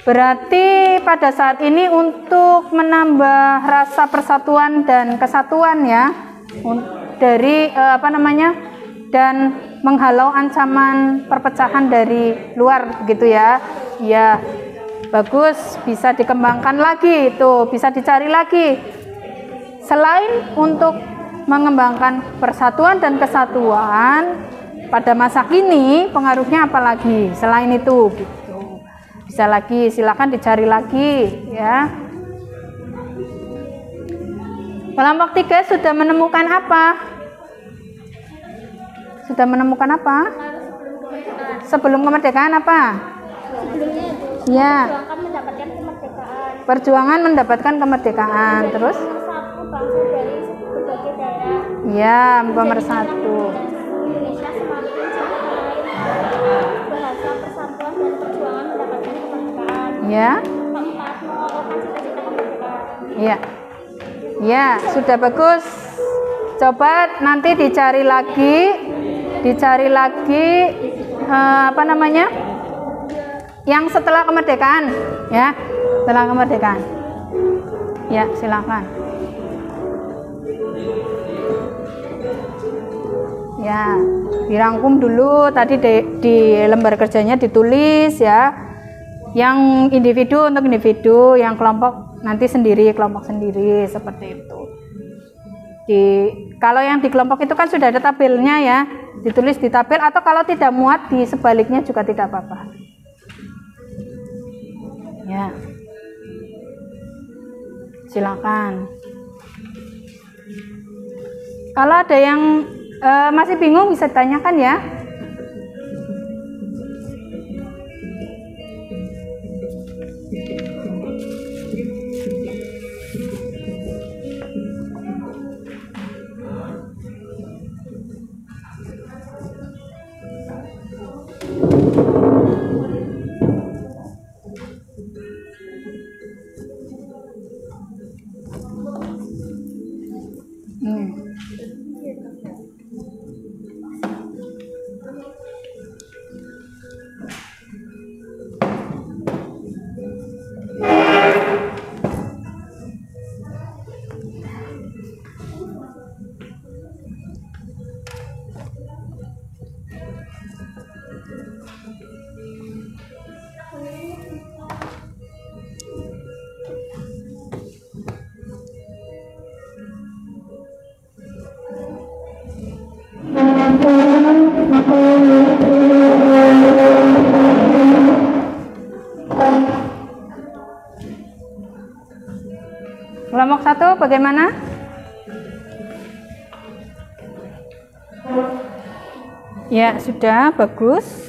Berarti pada saat ini untuk menambah rasa persatuan dan kesatuan ya, dari dan menghalau ancaman perpecahan dari luar gitu ya. Ya, bagus, bisa dikembangkan lagi itu, bisa dicari lagi. Selain untuk mengembangkan persatuan dan kesatuan pada masa kini, pengaruhnya apa lagi selain itu gitu. Bisa lagi, silakan dicari lagi ya. Kelompok 3 sudah menemukan apa? Sudah menemukan apa? Sebelum kemerdekaan apa? Sebelumnya itu Ya. perjuangan mendapatkan kemerdekaan. Perjuangan mendapatkan kemerdekaan. Terus? Satu bangsa dari berbagai daerah. Ya, pemersatu. Indonesia semakin semakin bahasa persatuan dan perjuangan mendapatkan kemerdekaan. Ya. Keempat, mengokohkan cita-cita kemerdekaan. Ya. Ya, sudah bagus. Coba nanti dicari lagi yang setelah kemerdekaan ya, setelah kemerdekaan. Ya, silakan. Ya, dirangkum dulu tadi di lembar kerjanya ditulis ya. Yang individu untuk individu, yang kelompok nanti sendiri, kelompok sendiri seperti itu. Kalau yang di kelompok itu kan sudah ada tabelnya ya, ditulis di tabel, atau kalau tidak muat di sebaliknya juga tidak apa-apa. Ya, silakan. Kalau ada yang masih bingung bisa ditanyakan ya. Kelompok 1 bagaimana? Ya, sudah bagus.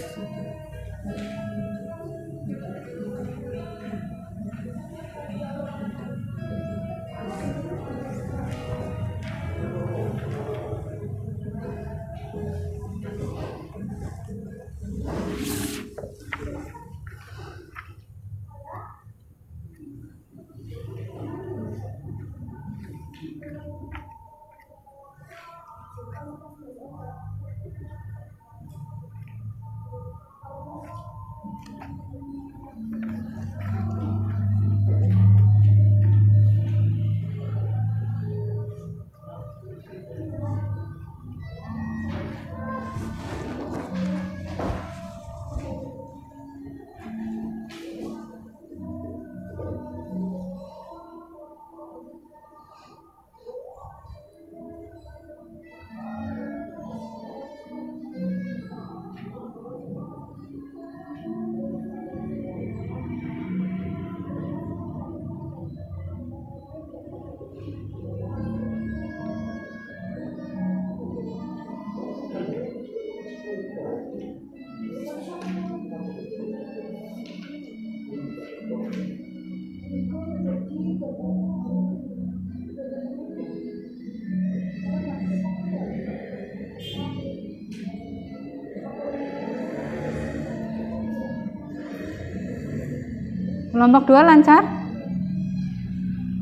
Kelompok 2 lancar?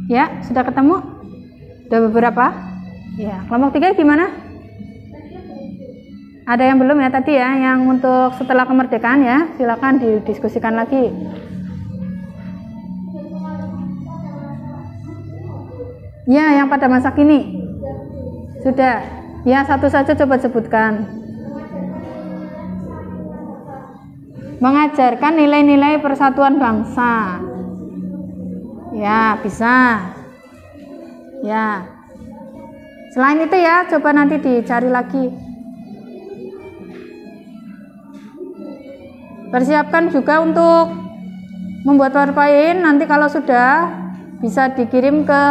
Ya, sudah ketemu? Sudah beberapa? Ya, kelompok 3 gimana? Ada yang belum ya tadi ya, yang untuk setelah kemerdekaan ya, silakan didiskusikan lagi. Ya, yang pada masa kini. Sudah. Ya, satu saja coba sebutkan. Mengajarkan nilai-nilai persatuan bangsa. Ya, bisa. Ya. Selain itu ya, coba nanti dicari lagi. Persiapkan juga untuk membuat PowerPoint. Nanti kalau sudah bisa dikirim ke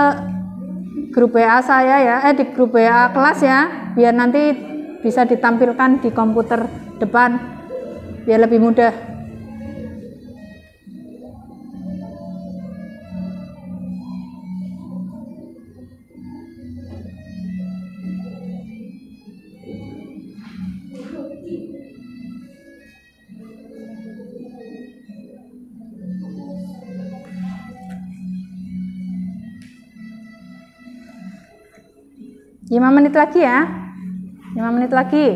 grup WA saya ya, di grup WA kelas ya, biar nanti bisa ditampilkan di komputer depan. Biar lebih mudah. Lima menit lagi ya. 5 menit lagi.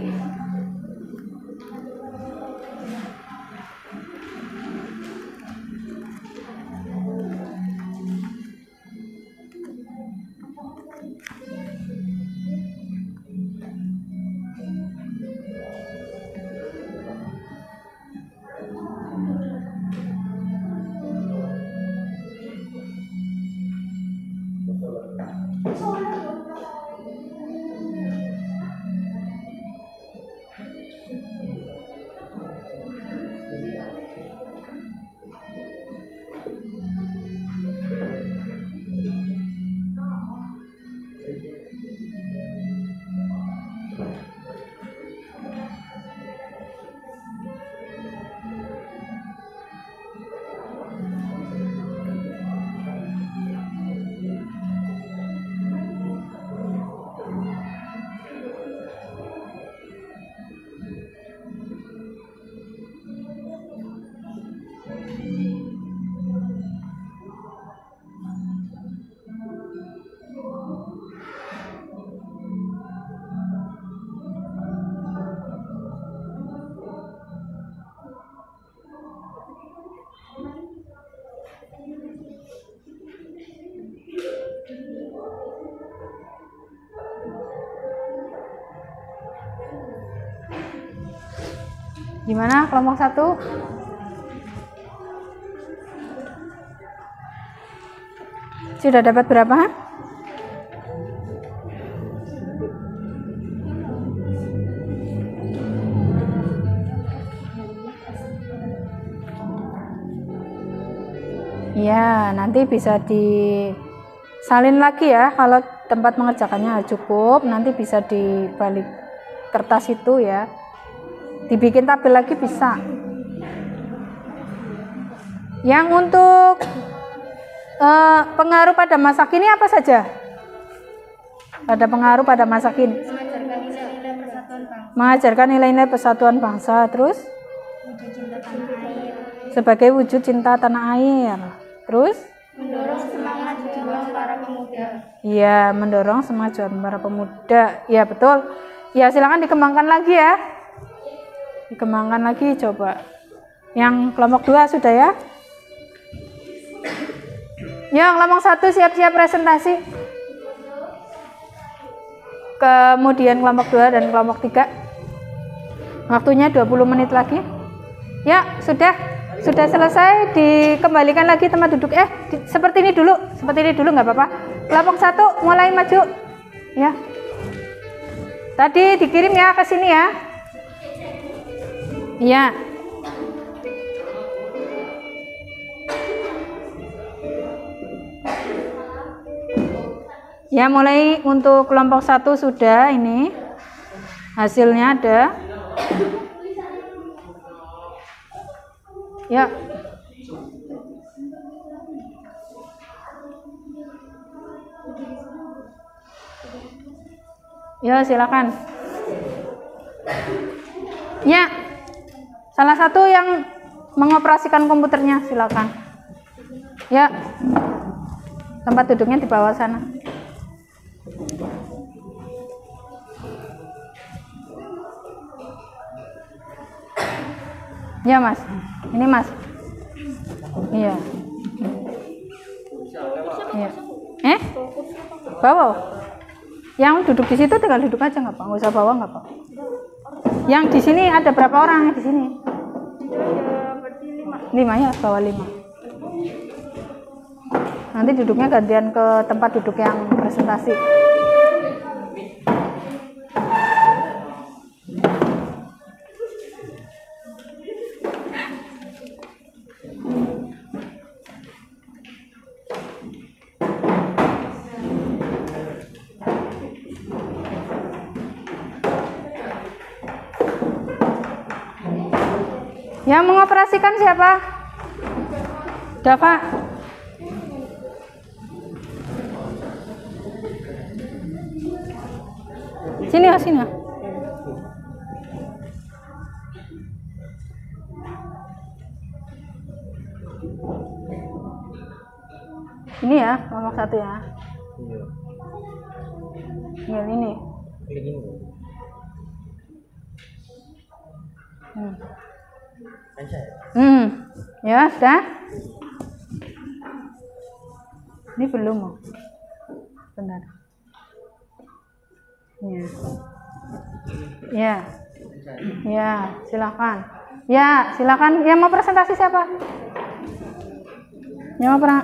Gimana kelompok 1? Sudah dapat berapa? Ya, nanti bisa disalin lagi ya. Kalau tempat mengerjakannya cukup, nanti bisa di balik kertas itu ya. Dibikin tabel lagi bisa. Yang untuk pengaruh pada masa kini apa saja? Ada pengaruh pada masa kini. Mengajarkan nilai-nilai persatuan bangsa. Terus? Sebagai wujud cinta tanah air. Terus? Mendorong semangat juang para pemuda. Iya, mendorong semangat juang para pemuda. Ya, betul. Ya, silakan dikembangkan lagi ya. Dikembangkan lagi coba. Yang kelompok 2 sudah ya? Yang kelompok 1 siap-siap presentasi. Kemudian kelompok 2 dan kelompok 3. Waktunya 20 menit lagi. Ya, sudah selesai. Dikembalikan lagi tempat duduk. Seperti ini dulu nggak apa-apa. Kelompok 1 mulai maju. Ya. Tadi dikirim ya ke sini ya. Iya. Ya, mulai untuk kelompok 1 sudah ini. Hasilnya ada. Ya. Ya, silakan. Ya. Salah satu yang mengoperasikan komputernya, silakan. Ya, tempat duduknya di bawah sana. Ya Mas, ini Mas. Iya. Iya. Bawa. Yang duduk di situ tinggal duduk aja nggak apa, nggak usah bawa nggak apa. Yang di sini ada berapa orang di sini? 5 ya, bawa 5. Nanti duduknya gantian ke tempat duduk yang presentasi. Yang mengoperasikan siapa? Dava. Sini ya, sini ya. Ini ya, nomor 1 ya. Iya. Ini. Ya sudah. Ini belum. Benar. Ya. Ya. Ya, silakan. Ya, silakan. Yang mau presentasi siapa? Yang mau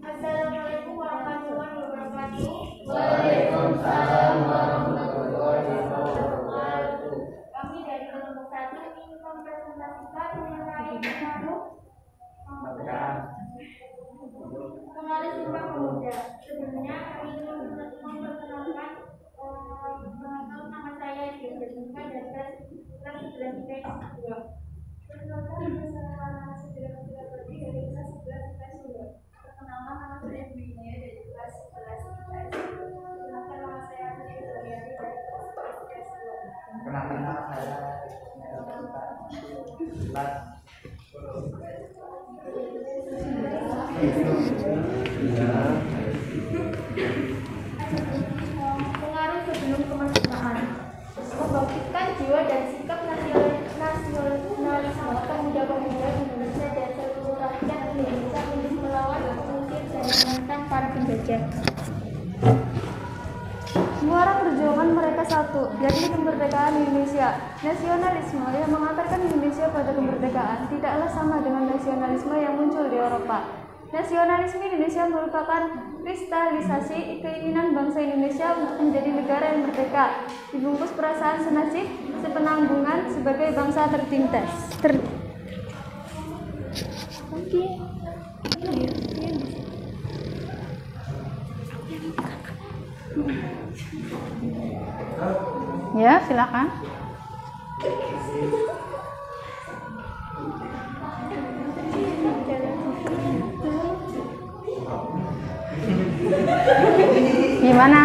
Assalamualaikum warahmatullahi wabarakatuh. Waalaikumsalam warahmatullahi wabarakatuh. Kami dari kelompok 1 ingin mempresentasikan mengenai mengenai Sumpah Pemuda. Sebelumnya kami ingin memperkenalkan nama saya Jessica dari kelas 11 IPS 2. Perkenalkan bersama nama saya dari kelas 11 IPS 2. Perkenalkan nama saya Dunia dari kelas 11 IPS 2. Perkenalkan nama saya Andi dari kelas 11 IPS 2. Perkenalkan nama saya Pengaruh sebelum kemerdekaan. Membangkitkan jiwa dan sikap nasionalisme pemuda-pemuda Indonesia dan seluruh rakyat Indonesia untuk melawan, mengusir dan menentang para penjajah. Muara perjuangan mereka satu, yakni kemerdekaan Indonesia. Nasionalisme yang mengantarkan Indonesia pada kemerdekaan tidaklah sama dengan nasionalisme yang muncul di Eropa. Nasionalisme Indonesia merupakan kristalisasi keinginan bangsa Indonesia untuk menjadi negara yang merdeka, dibungkus perasaan senasib, sepenanggungan sebagai bangsa tertindas. Ya, silakan. Gimana?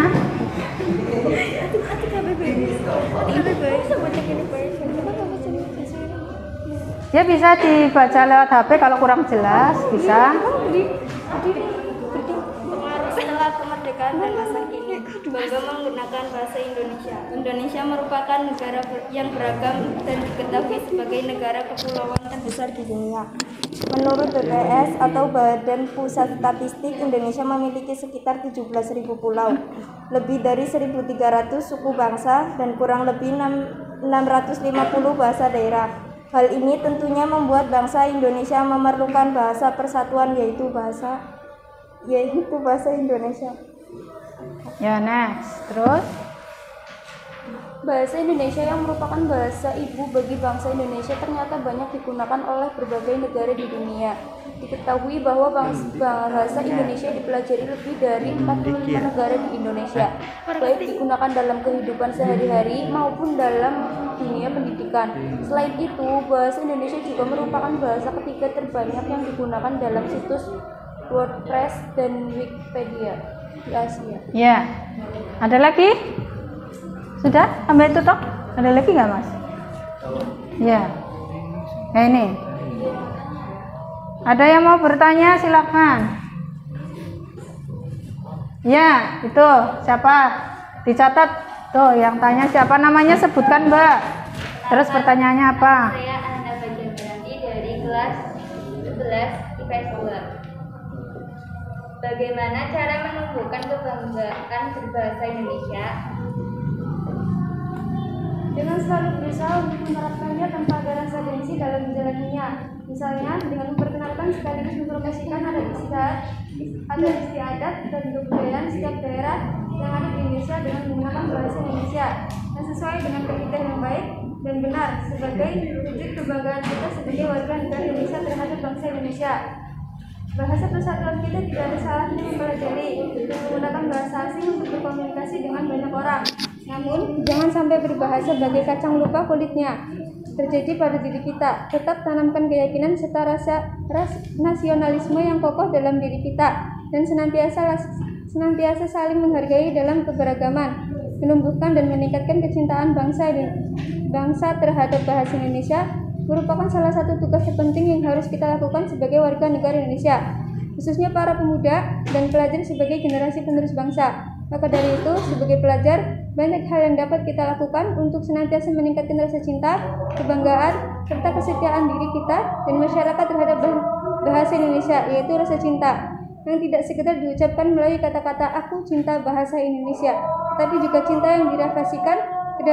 Ya bisa dibaca lewat HP kalau kurang jelas, bisa. Pengaruh setelah kemerdekaan dan masa kini. Bangga menggunakan bahasa Indonesia. Indonesia merupakan negara yang beragam dan diketahui sebagai negara kepulauan terbesar di dunia. Menurut BPS atau Badan Pusat Statistik, Indonesia memiliki sekitar 17.000 pulau, lebih dari 1.300 suku bangsa, dan kurang lebih 650 bahasa daerah. Hal ini tentunya membuat bangsa Indonesia memerlukan bahasa persatuan, yaitu bahasa Indonesia. Ya, next. Terus? Bahasa Indonesia yang merupakan bahasa ibu bagi bangsa Indonesia ternyata banyak digunakan oleh berbagai negara di dunia. Diketahui bahwa bahasa Indonesia dipelajari lebih dari 45 negara di Indonesia, baik digunakan dalam kehidupan sehari-hari maupun dalam dunia pendidikan. Selain itu, bahasa Indonesia juga merupakan bahasa ketiga terbanyak yang digunakan dalam situs WordPress dan Wikipedia di Asia. Ya. Ada lagi? Sudah? Sampai itu toh? Ada lagi nggak, Mas? Ya. Ini. Ada yang mau bertanya, silakan. Ya, itu siapa? Dicatat tuh yang tanya siapa, namanya sebutkan, Mbak. Terus pertanyaannya apa? Saya Ananda Bajameranti dari kelas 11 IPS 2. Bagaimana cara menumbuhkan kebanggaan berbahasa Indonesia? Dengan selalu berusaha untuk menerapkannya tanpa ada rasa gengsi dalam menjalaninya. Misalnya dengan memperkenalkan sekaligus mempromosikan ada istiadat dan kebudayaan setiap daerah yang ada di Indonesia dengan menggunakan bahasa Indonesia yang sesuai dengan kaidah yang baik dan benar sebagai wujud kebanggaan kita sebagai warga negara Indonesia terhadap bangsa Indonesia. Bahasa persatuan kita tidak ada salahnya mempelajari dan menggunakan bahasa asing untuk berkomunikasi dengan banyak orang. Namun, jangan sampai berbahasa bagai kacang lupa kulitnya terjadi pada diri kita. Tetap tanamkan keyakinan serta rasa nasionalisme yang kokoh dalam diri kita dan senantiasa saling menghargai dalam keberagaman, menumbuhkan dan meningkatkan kecintaan bangsa terhadap bahasa Indonesia merupakan salah satu tugas terpenting yang harus kita lakukan sebagai warga negara Indonesia, khususnya para pemuda dan pelajar sebagai generasi penerus bangsa. Maka dari itu, sebagai pelajar, banyak hal yang dapat kita lakukan untuk senantiasa meningkatkan rasa cinta, kebanggaan, serta kesetiaan diri kita dan masyarakat terhadap bahasa Indonesia, yaitu rasa cinta yang tidak sekedar diucapkan melalui kata-kata "aku cinta bahasa Indonesia", tapi juga cinta yang direfleksikan ke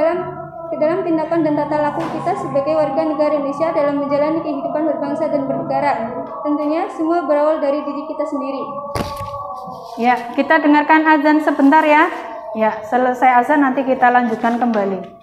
dalam tindakan dan tata laku kita sebagai warga negara Indonesia dalam menjalani kehidupan berbangsa dan bernegara. Tentunya semua berawal dari diri kita sendiri. Ya, kita dengarkan azan sebentar ya. Ya, selesai azan nanti kita lanjutkan kembali.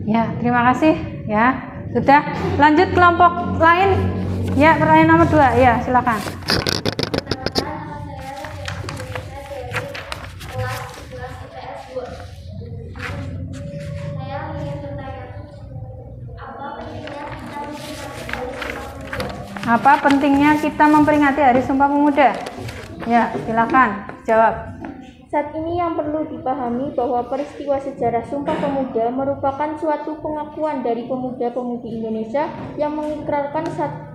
Ya, terima kasih ya. Sudah, lanjut kelompok lain. Ya, pertanyaan nomor 2. Ya, silakan. Apa pentingnya kita memperingati Hari Sumpah Pemuda? Ya, silakan jawab. Saat ini yang perlu dipahami bahwa peristiwa sejarah Sumpah Pemuda merupakan suatu pengakuan dari pemuda-pemudi Indonesia yang mengikrarkan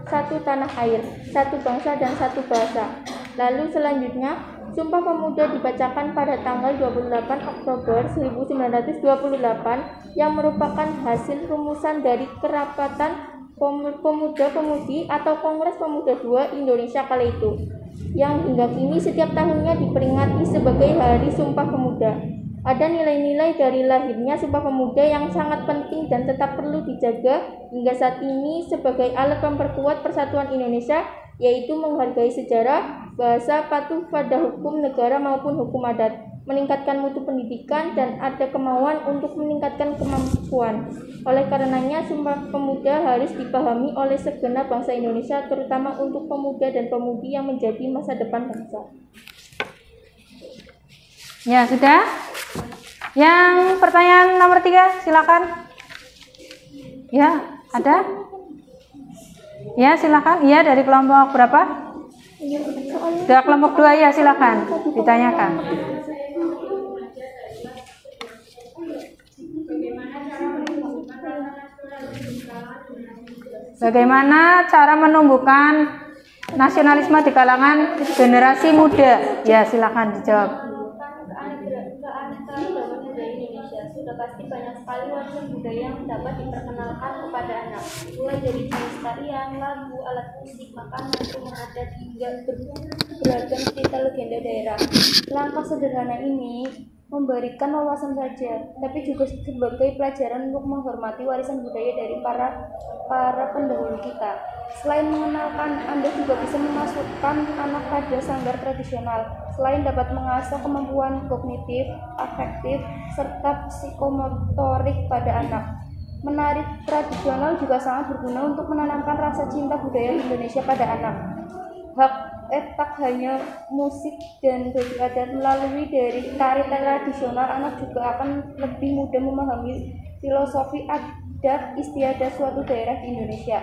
satu tanah air, satu bangsa dan satu bahasa. Lalu selanjutnya, Sumpah Pemuda dibacakan pada tanggal 28 Oktober 1928 yang merupakan hasil rumusan dari kerapatan Pemuda-Pemudi atau Kongres Pemuda II Indonesia kala itu, yang hingga kini setiap tahunnya diperingati sebagai Hari Sumpah Pemuda. Ada nilai-nilai dari lahirnya Sumpah Pemuda yang sangat penting dan tetap perlu dijaga hingga saat ini sebagai alat memperkuat persatuan Indonesia, yaitu menghargai sejarah, bahasa, patuh pada hukum negara maupun hukum adat, meningkatkan mutu pendidikan, dan ada kemauan untuk meningkatkan kemampuan. Oleh karenanya, Sumpah Pemuda harus dipahami oleh segenap bangsa Indonesia, terutama untuk pemuda dan pemudi yang menjadi masa depan bangsa. Ya, sudah. Yang pertanyaan nomor 3, silakan. Ya, ada? Ya, silakan. Iya, dari kelompok berapa? Sudah kelompok 2, ya, silakan ditanyakan. Bagaimana cara menumbuhkan nasionalisme di kalangan generasi muda? Ya, silakan dijawab. Keanekaragaman budaya Indonesia sudah pasti banyak sekali warisan budaya yang dapat diperkenalkan kepada anak, mulai dari jenis tarian, lagu, alat musik, makanan, rumah adat, hingga beragam cerita legenda daerah. Langkah sederhana ini memberikan wawasan saja, tapi juga sebagai pelajaran untuk menghormati warisan budaya dari para pendahulu kita. Selain mengenalkan, Anda juga bisa memasukkan anak pada sanggar tradisional. Selain dapat mengasah kemampuan kognitif, afektif, serta psikomotorik pada anak. Menari tradisional juga sangat berguna untuk menanamkan rasa cinta budaya Indonesia pada anak. Tak hanya musik dan baju adat, melalui dari tari tradisional, anak juga akan lebih mudah memahami filosofi adat istiadat suatu daerah di Indonesia.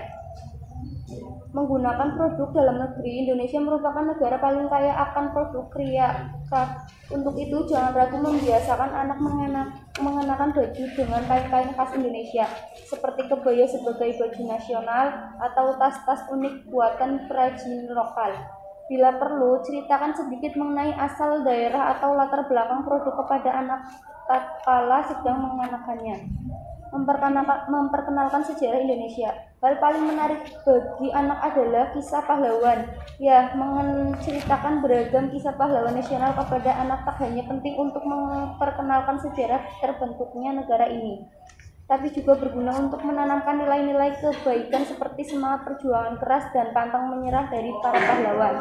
Menggunakan produk dalam negeri, Indonesia merupakan negara paling kaya akan produk kreatif. Untuk itu, jangan ragu membiasakan anak mengenakan baju dengan kain-kain khas Indonesia, seperti kebaya sebagai baju nasional atau tas-tas unik buatan perajin lokal. Bila perlu, ceritakan sedikit mengenai asal daerah atau latar belakang produk kepada anak tatkala sedang mengenakannya. Memperkenalkan sejarah Indonesia. Hal paling menarik bagi anak adalah kisah pahlawan. Ya, menceritakan beragam kisah pahlawan nasional kepada anak tak hanya penting untuk memperkenalkan sejarah terbentuknya negara ini, tapi juga berguna untuk menanamkan nilai-nilai kebaikan seperti semangat perjuangan keras dan pantang menyerah dari para pahlawan.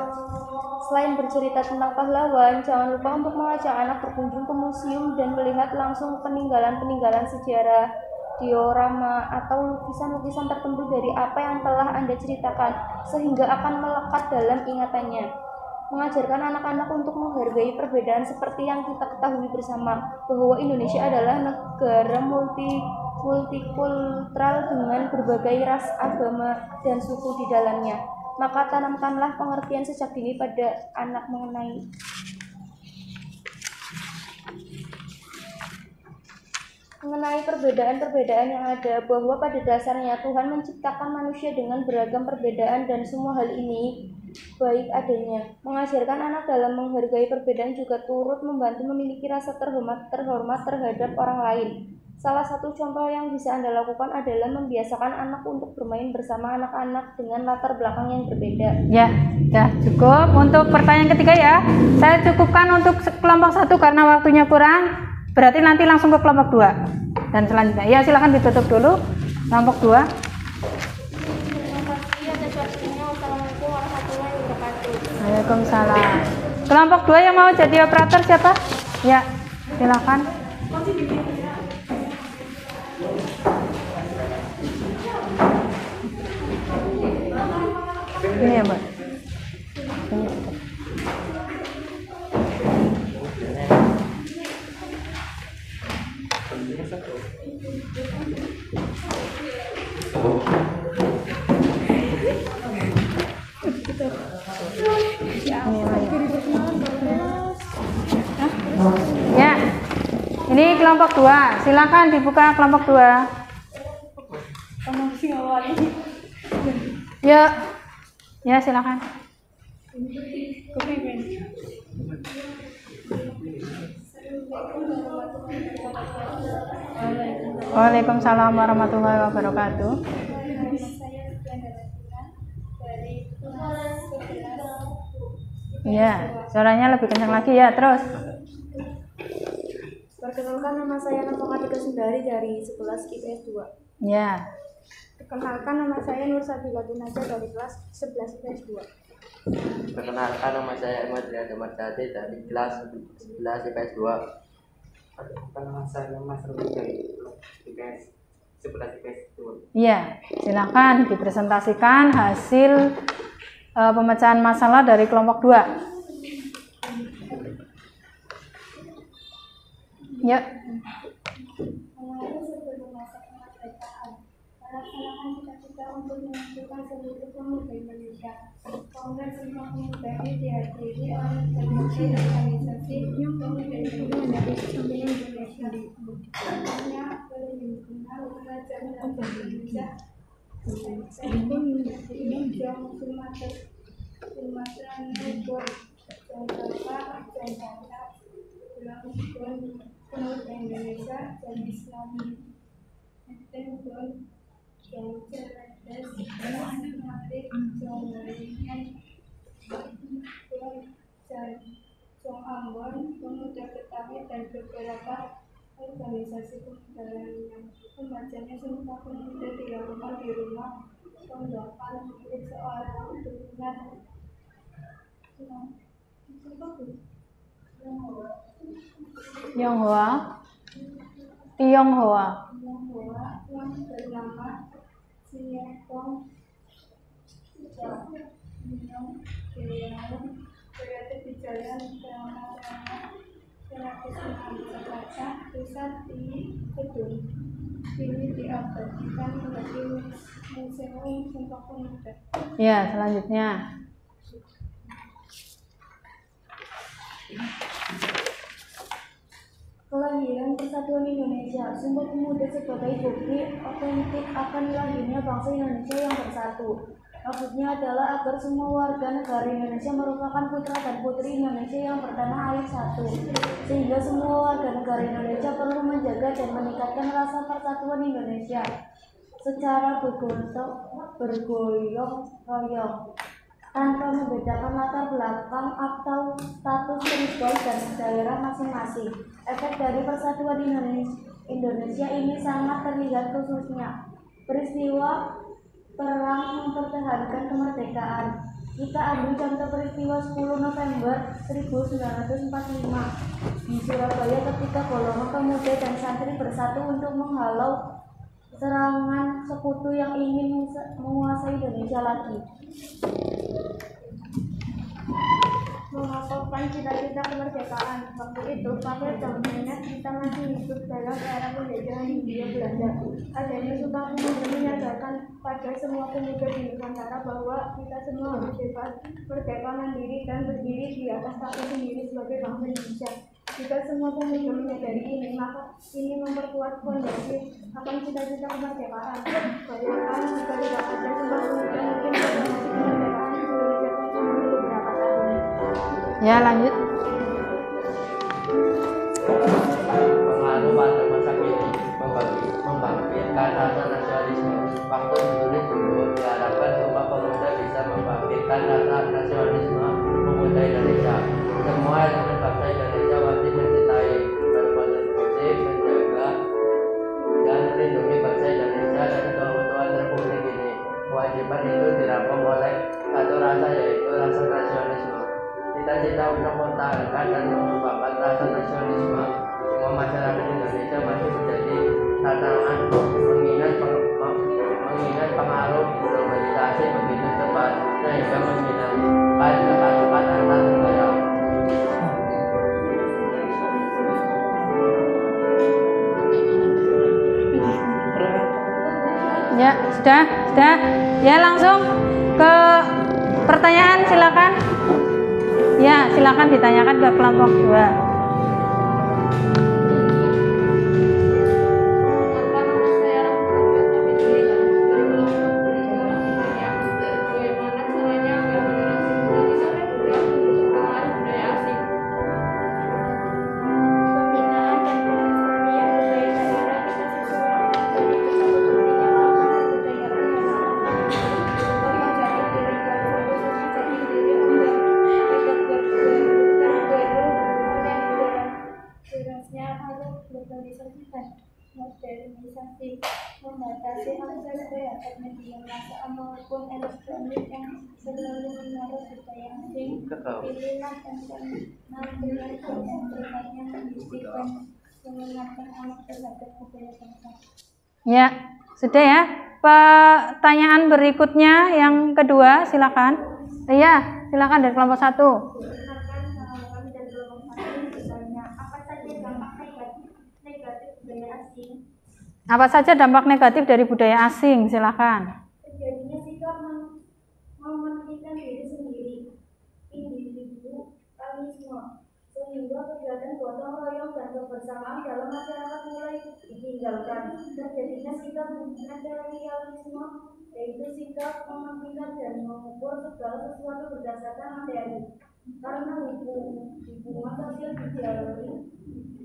Selain bercerita tentang pahlawan, jangan lupa untuk mengajak anak berkunjung ke museum dan melihat langsung peninggalan-peninggalan sejarah, diorama, atau lukisan-lukisan tertentu dari apa yang telah Anda ceritakan, sehingga akan melekat dalam ingatannya. Mengajarkan anak-anak untuk menghargai perbedaan seperti yang kita ketahui bersama, bahwa Indonesia adalah negara multikultural dengan berbagai ras, agama, dan suku di dalamnya. Maka tanamkanlah pengertian sejak dini pada anak mengenai perbedaan-perbedaan yang ada, bahwa pada dasarnya Tuhan menciptakan manusia dengan beragam perbedaan dan semua hal ini baik adanya. Mengajarkan anak dalam menghargai perbedaan juga turut membantu memiliki rasa terhormat terhadap orang lain. Salah satu contoh yang bisa Anda lakukan adalah membiasakan anak untuk bermain bersama anak-anak dengan latar belakang yang berbeda. Ya, sudah cukup untuk pertanyaan ketiga ya. Saya cukupkan untuk kelompok 1 karena waktunya kurang. Berarti nanti langsung ke kelompok 2 dan selanjutnya. Ya, silakan ditutup dulu kelompok 2. Terima kasih atas waktunya. Wassalamualaikum warahmatullahi wabarakatuh. Waalaikumsalam. Kelompok 2 yang mau jadi operator siapa? Ya, silakan. Ini ya, Mbak. Ini. Ya, ini kelompok 2. Silakan dibuka kelompok 2. Ya, ya silakan. Waalaikumsalam warahmatullahi wabarakatuh. Iya, suaranya lebih kencang lagi ya. Terus. Perkenalkan, nama saya Nafakatika Sundari dari 11 IPS 2. Ya. Perkenalkan, nama saya Nur Sabila Naja dari kelas 11 IPS 2. Perkenalkan, nama saya Ahmad Riyad Marjati dari kelas 11 IPS 2. Nama saya Mas Rudi dari IPS 11 IPS 2. Iya, silakan dipresentasikan hasil pemecahan masalah dari kelompok 2. Ya. Melaksanakan cita-cita untuk menentukan seluruh pemuda Indonesia. Kongres Sumpah Pemuda ini dihadiri oleh berbagai organisasi pemuda Indonesia sampai Indonesia. Hanya berhimpunan kerajaan Indonesia. Sumatera Negara, Jakarta, pemuda Indonesia dan Islam. Yang cerdas, sistematik, Ambon, pemuda Betawi dan beberapa organisasi pemuda lainnya. Pembacanya Sumpah Pemuda dilakukan di rumah Pondokan milik seorang turunan Tionghoa yang bernama Sinetong berada di Jalan Jakarta Pusat di Kedung. Ini diabadikan menjadi Museum Sumpah Pemuda. Ya, selanjutnya. Kelahiran Persatuan Indonesia. Sumpah Pemuda sebagai bukti otentik akan lahirnya bangsa Indonesia yang bersatu. Maksudnya adalah agar semua warga negara Indonesia merupakan putra dan putri Indonesia yang bertanah air satu. Sehingga semua warga negara Indonesia perlu menjaga dan meningkatkan rasa persatuan Indonesia secara bergoyong royong, tanpa membedakan latar belakang atau status tribal dan daerah masing-masing. Efek dari persatuan Indonesia ini sangat terlihat khususnya peristiwa Perang Mempertahankan Kemerdekaan. Kita ambil contoh peristiwa 10 November 1945 di Surabaya ketika golongan pemuda dan santri bersatu untuk menghalau serangan sekutu yang ingin menguasai Indonesia lagi. Mengakopan cita-cita kemerdekaan. Waktu itu, pakai dominat kita masih hidup dalam era penjajahan Hindia Belanda. Adanya Sumpah Pemuda menyadarkan pada semua pemuda di Nusantara bahwa kita semua harus bebas, merdeka, mandiri, dan berdiri di atas kaki sendiri sebagai bangsa Indonesia. Jika semua pemuda menyadari ini, maka ini memperkuat fondasi akan cita-cita kemerdekaan. Bayangkan jika tidak ada Sumpah Pemuda, mungkin proklamasi kemerdekaan Indonesia pun cuma beberapa tahun. Ya, lanjut. Pengaruh pada masa kini membangkitkan rasa nasionalisme. Waktu menulis dulu diharapkan Sumpah Pemuda bisa membangkitkan rasa nasionalisme pemuda Indonesia. Semua elemen bangsa Indonesia wajib mencintai, berkontribusi, menjaga, dan melindungi bangsa Indonesia dan keutuhan Republik ini. Kewajiban itu dirampung oleh satu rasa, yaitu rasa nasionalisme. Cita-cita untuk mempertahankan dan mengembangkan rasa nasionalisme semua masyarakat Indonesia masih menjadi tantangan mengingat pengaruh globalisasi begitu cepat sehingga membinakan rekan-rekan antar negara. Ya, sudah. Ya, langsung ke pertanyaan, silakan. Ya, silakan ditanyakan ke kelompok 2. Modernisasi membatasi akses terhadap media massa maupun elektronik yang selalu menaruh budaya asing, pilihan internal dengan konten yang mendisipkan mengenalkan anak terhadap budaya bangsa. Ya, sudah ya. Pertanyaan berikutnya yang kedua, silakan. Iya, silakan dari kelompok 1. Apa saja dampak negatif dari budaya asing? Silakan. Terjadinya sikap mementingkan diri sendiri, individualisme, sehingga kegiatan gotong royong dan kebersamaan dalam masyarakat mulai ditinggalkan. Terjadinya sikap materialisme, yaitu sikap mementingkan dan mengukur segala sesuatu berdasarkan materi. Karena hubungan sosial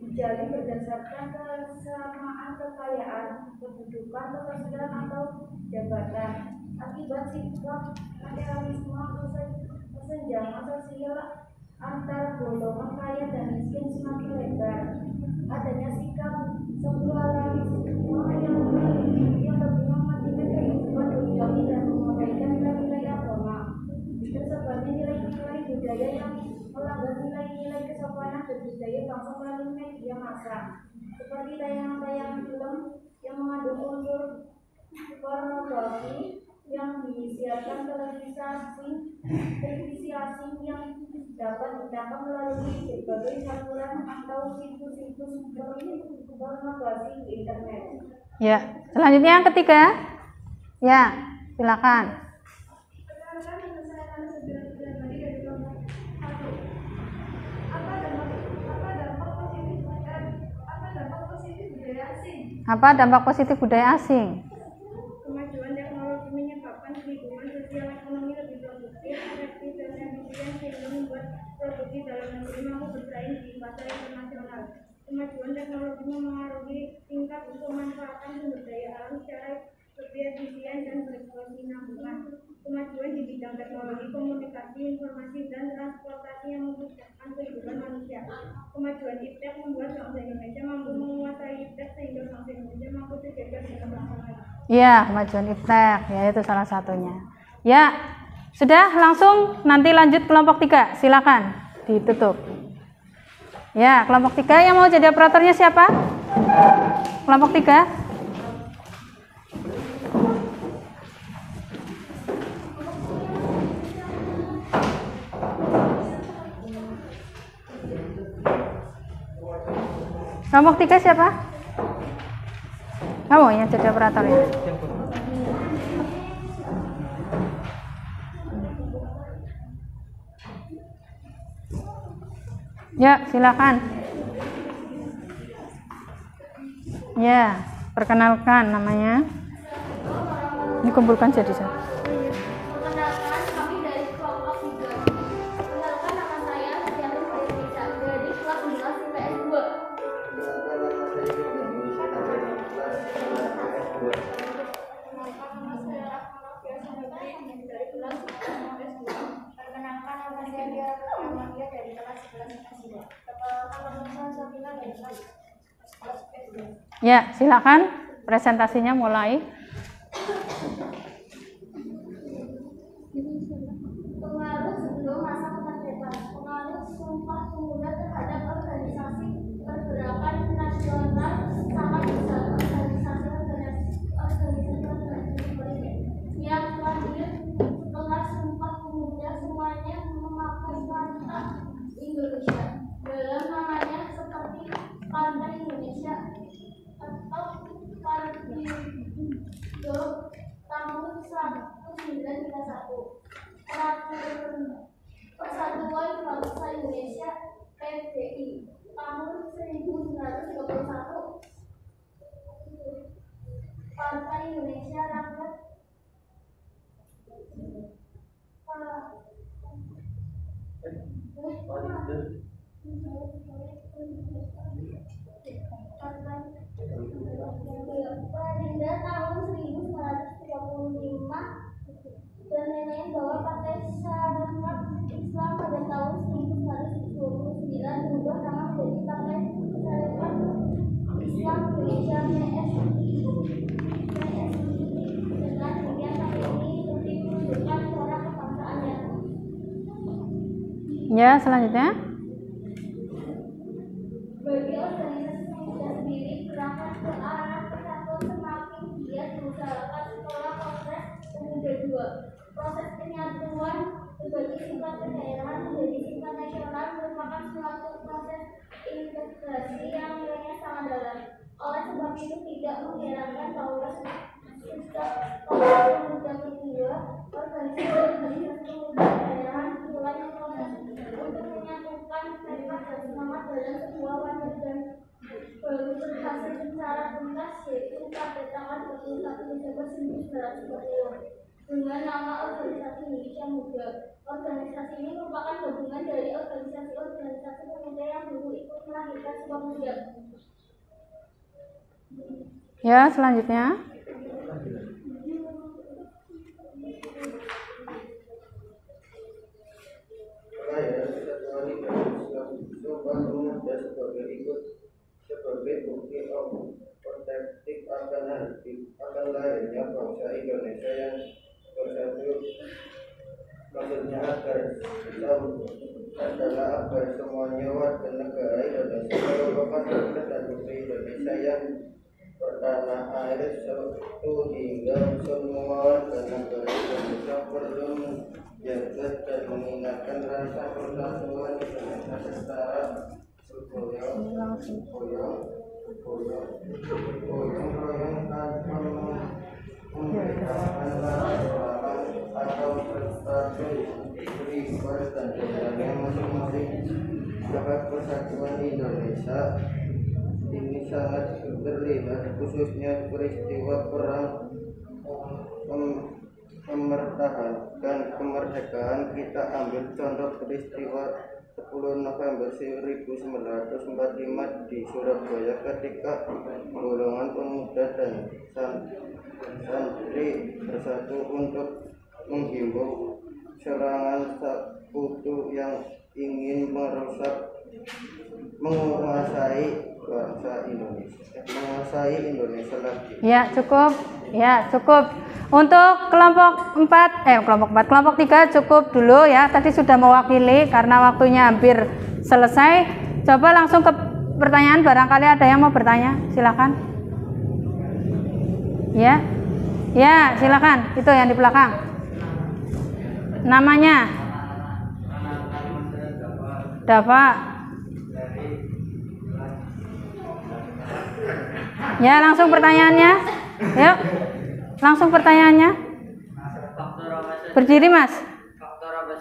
dijalin berdasarkan kesamaan kekayaan, kedudukan, ketersediaan atau jabatan. Akibat sikap materialisme, kesenjangan sosial antar golongan kaya dan miskin semakin lebar. Adanya sikap sekularisme yang lebih mementingkan kehidupan duniawi dan mengabaikan nilai-nilai agama. Tersebarnya nilai-nilai budaya yang melanggar nilai-nilai kesopanan dan budaya bangsa melalui media massa, seperti tayangan-tayangan film yang mengandung unsur pornografi yang disiarkan televisi asing yang dapat ditangkap melalui berbagai saluran atau situs-situs pornografi di internet. Ya, selanjutnya yang ketiga. Ya, silakan. Apa dampak positif budaya asing? Kemajuan teknologi menyebabkan kehidupan sosial ekonomi lebih produktif, efektif, dan efisien sehingga membuat produksi dalam negeri mampu bersaing di pasar internasional. Kemajuan teknologi memengaruhi tingkat pemanfaatan sumber daya alam secara lebih efisien dan berkesinambungan. Kemajuan di bidang teknologi, komunikasi, informasi, dan transportasi yang memudahkan kehidupan manusia. Kemajuan iptek membuat bangsa Indonesia mampu menguasai iptek sehingga bangsa Indonesia mampu terjaga di kemajuan. Ya, kemajuan iptek, ya itu salah satunya. Ya, sudah langsung nanti lanjut kelompok 3. Silakan ditutup. Ya, kelompok 3 yang mau jadi operatornya siapa? Kelompok 3. Kelompok 3 siapa? Kamu yang jadi operatornya. Ya, silakan. Ya, perkenalkan namanya. Dikumpulkan jadi satu. Perkenalkan, kami dari kelompok 3. Perkenalkan, nama saya Setianur Fairisa dari kelas 11 IPS 2. Perkenalkan, nama saya Diara Pratamadia dari kelas 11 IPS 2. Perkenalkan, nama saya Safina dari kelas 11 IPS 2. Ya, silakan presentasinya mulai. Pengaruh sebelum masa kemerdekaan. Pengaruh Sumpah Pemuda terhadap organisasi pergerakan nasional sangat besar. Organisasi politik yang lahir setelah Sumpah tahun 1951. Persatuan Bangsa Indonesia PBI tahun 1931. Partai Indonesia Rakyat Perindah tahun 1935 dan lain-lain bahwa Partai Syarikat Islam pada tahun 1929 berubah nama menjadi Partai Syarikat Islam Indonesia PSI. Dengan demikian partai ini lebih menunjukkan suara kebangsaannya. Ya, selanjutnya. Bagi organisasi pemuda sendiri, gerakan ke arah persatuan semakin giat mengusahakan sekolah kongres pemuda 2. Proses penyatuan berbagai sifat kedaerahan menjadi sifat nasional merupakan suatu proses integrasi yang nilainya sangat dalam. Oleh sebab itu tidak mengherankan bahwa sejak kongres pemuda kedua, organisasi pemuda daerahan mulai memproses untuk menyatukan tekad dan semangat dalam sebuah wadah dan baru berhasil secara tuntas, yaitu pada tanggal 21 Desember 1940 dengan nama Organisasi Indonesia Muda. Organisasi ini merupakan gabungan dari organisasi-organisasi pemuda yang dulu ikut melahirkan sebuah muda. Ya, selanjutnya. Sebagai bukti otentik akan lahirnya bangsa Indonesia yang bersatu. Maksudnya agar Islam adalah agar semuanya warga negara Indonesia merupakan warga dan putri Indonesia yang bertanah air satu hingga semua warga negara Indonesia perlu menjaga dan mengingatkan rasa persatuan Indonesia secara bergoyang tanpa membedakan atau berstatus pribadi dan daerahnya masing-masing. Maka persatuan Indonesia ini sangat terlihat khususnya peristiwa perang kemerdekaan. Kita ambil contoh peristiwa 10 November 1945 di Surabaya ketika golongan pemuda dan santri bersatu untuk menghimbau serangan sekutu yang ingin menguasai bangsa Indonesia, menguasai Indonesia lagi. Ya, cukup. Ya, cukup. Untuk kelompok 3 cukup dulu ya. Tadi sudah mewakili karena waktunya hampir selesai. Coba langsung ke pertanyaan, barangkali ada yang mau bertanya. Silakan. Ya. Ya, silakan. Itu yang di belakang. Namanya? Dava. Ya, langsung pertanyaannya. Yuk. Langsung pertanyaannya. Berdiri, Mas. Faktor apa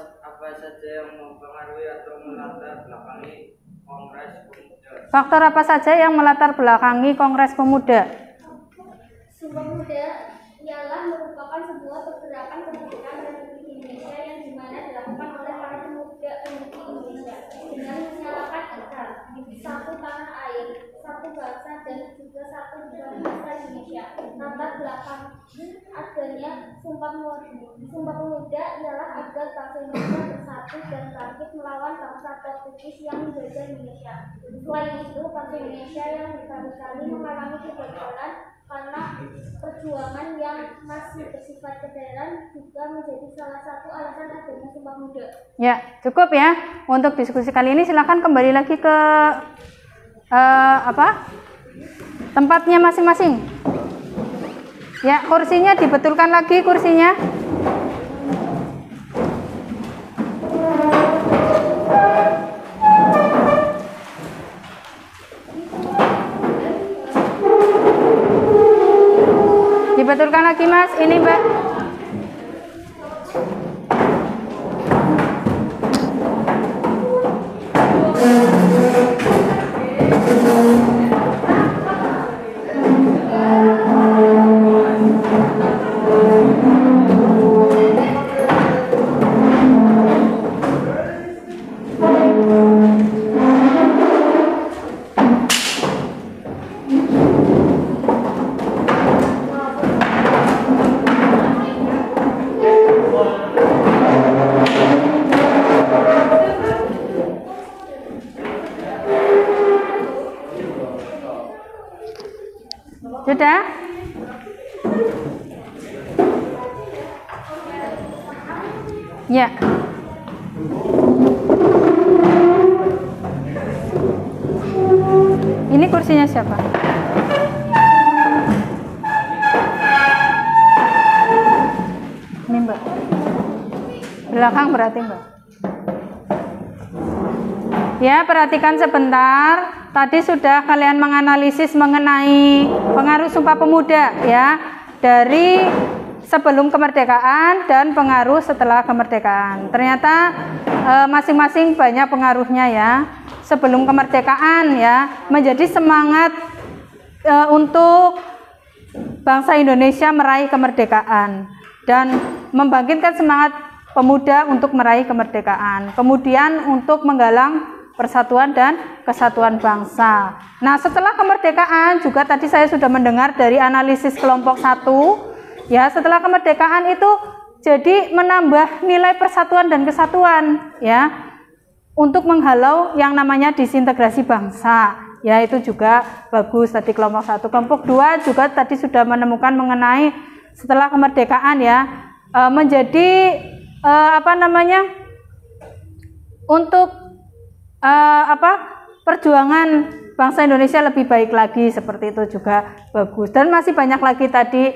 saja yang mempengaruhi atau melatar belakangi Kongres Pemuda? Faktor apa saja yang melatar belakangi Kongres Pemuda? Sumpah Pemuda ialah merupakan sebuah pergerakan kemerdekaan Republik Indonesia yang dimana dilakukan oleh para pemuda-pemudi Indonesia dengan menyalakan ikrar satu tanah air, satu bangsa, dan juga satu bangsa Indonesia. Latar belakang adanya Sumpah Pemuda ialah agar bangsa Indonesia bersatu dan bangkit melawan bangsa Portugis yang menjajah Indonesia. Selain itu, bangsa Indonesia yang berkali-kali mengalami kegagalan karena perjuangan yang masih bersifat kedaerahan juga menjadi salah satu alasan adanya Sumpah Pemuda. Ya, cukup ya. Untuk diskusi kali ini silakan kembali lagi ke tempatnya masing-masing. Ya, kursinya dibetulkan lagi kursinya. Betulkan lagi Mas, ini Mbak. Sudah? Ya. Ini kursinya siapa? Ini Mbak. Belakang berarti Mbak. Ya, perhatikan sebentar. Tadi sudah kalian menganalisis mengenai pengaruh Sumpah Pemuda ya, dari sebelum kemerdekaan dan pengaruh setelah kemerdekaan. Ternyata masing-masing banyak pengaruhnya ya. Sebelum kemerdekaan ya, menjadi semangat untuk bangsa Indonesia meraih kemerdekaan dan membangkitkan semangat pemuda untuk meraih kemerdekaan. Kemudian untuk menggalang persatuan dan kesatuan bangsa. Nah, setelah kemerdekaan juga tadi saya sudah mendengar dari analisis kelompok 1 ya, setelah kemerdekaan itu jadi menambah nilai persatuan dan kesatuan ya, untuk menghalau yang namanya disintegrasi bangsa ya, itu juga bagus tadi kelompok 1. Kelompok 2 juga tadi sudah menemukan mengenai setelah kemerdekaan ya, menjadi untuk perjuangan bangsa Indonesia lebih baik lagi, seperti itu juga bagus. Dan masih banyak lagi tadi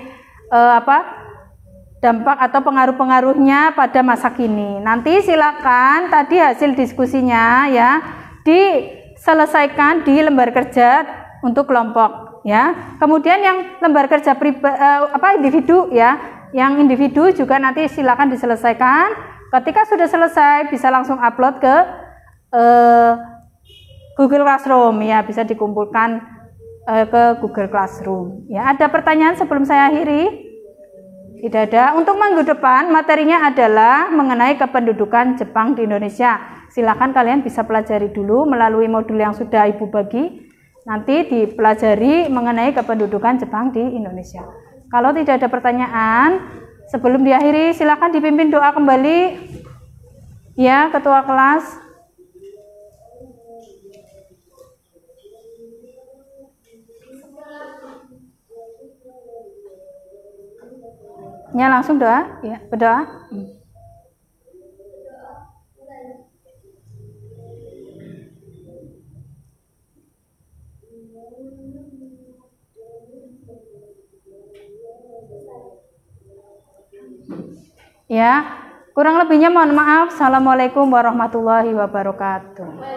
dampak atau pengaruh-pengaruhnya pada masa kini. Nanti silakan tadi hasil diskusinya ya diselesaikan di lembar kerja untuk kelompok ya. Kemudian yang lembar kerja individu ya, yang individu juga nanti silakan diselesaikan. Ketika sudah selesai bisa langsung upload ke Google Classroom ya, bisa dikumpulkan ke Google Classroom ya. Ada pertanyaan sebelum saya akhiri? Tidak ada. Untuk minggu depan materinya adalah mengenai kependudukan Jepang di Indonesia. Silakan kalian bisa pelajari dulu melalui modul yang sudah Ibu bagi. Nanti dipelajari mengenai kependudukan Jepang di Indonesia. Kalau tidak ada pertanyaan sebelum diakhiri, silakan dipimpin doa kembali ya Ketua kelas. Ya, langsung doa ya, berdoa. Ya, kurang lebihnya mohon maaf. Assalamualaikum warahmatullahi wabarakatuh.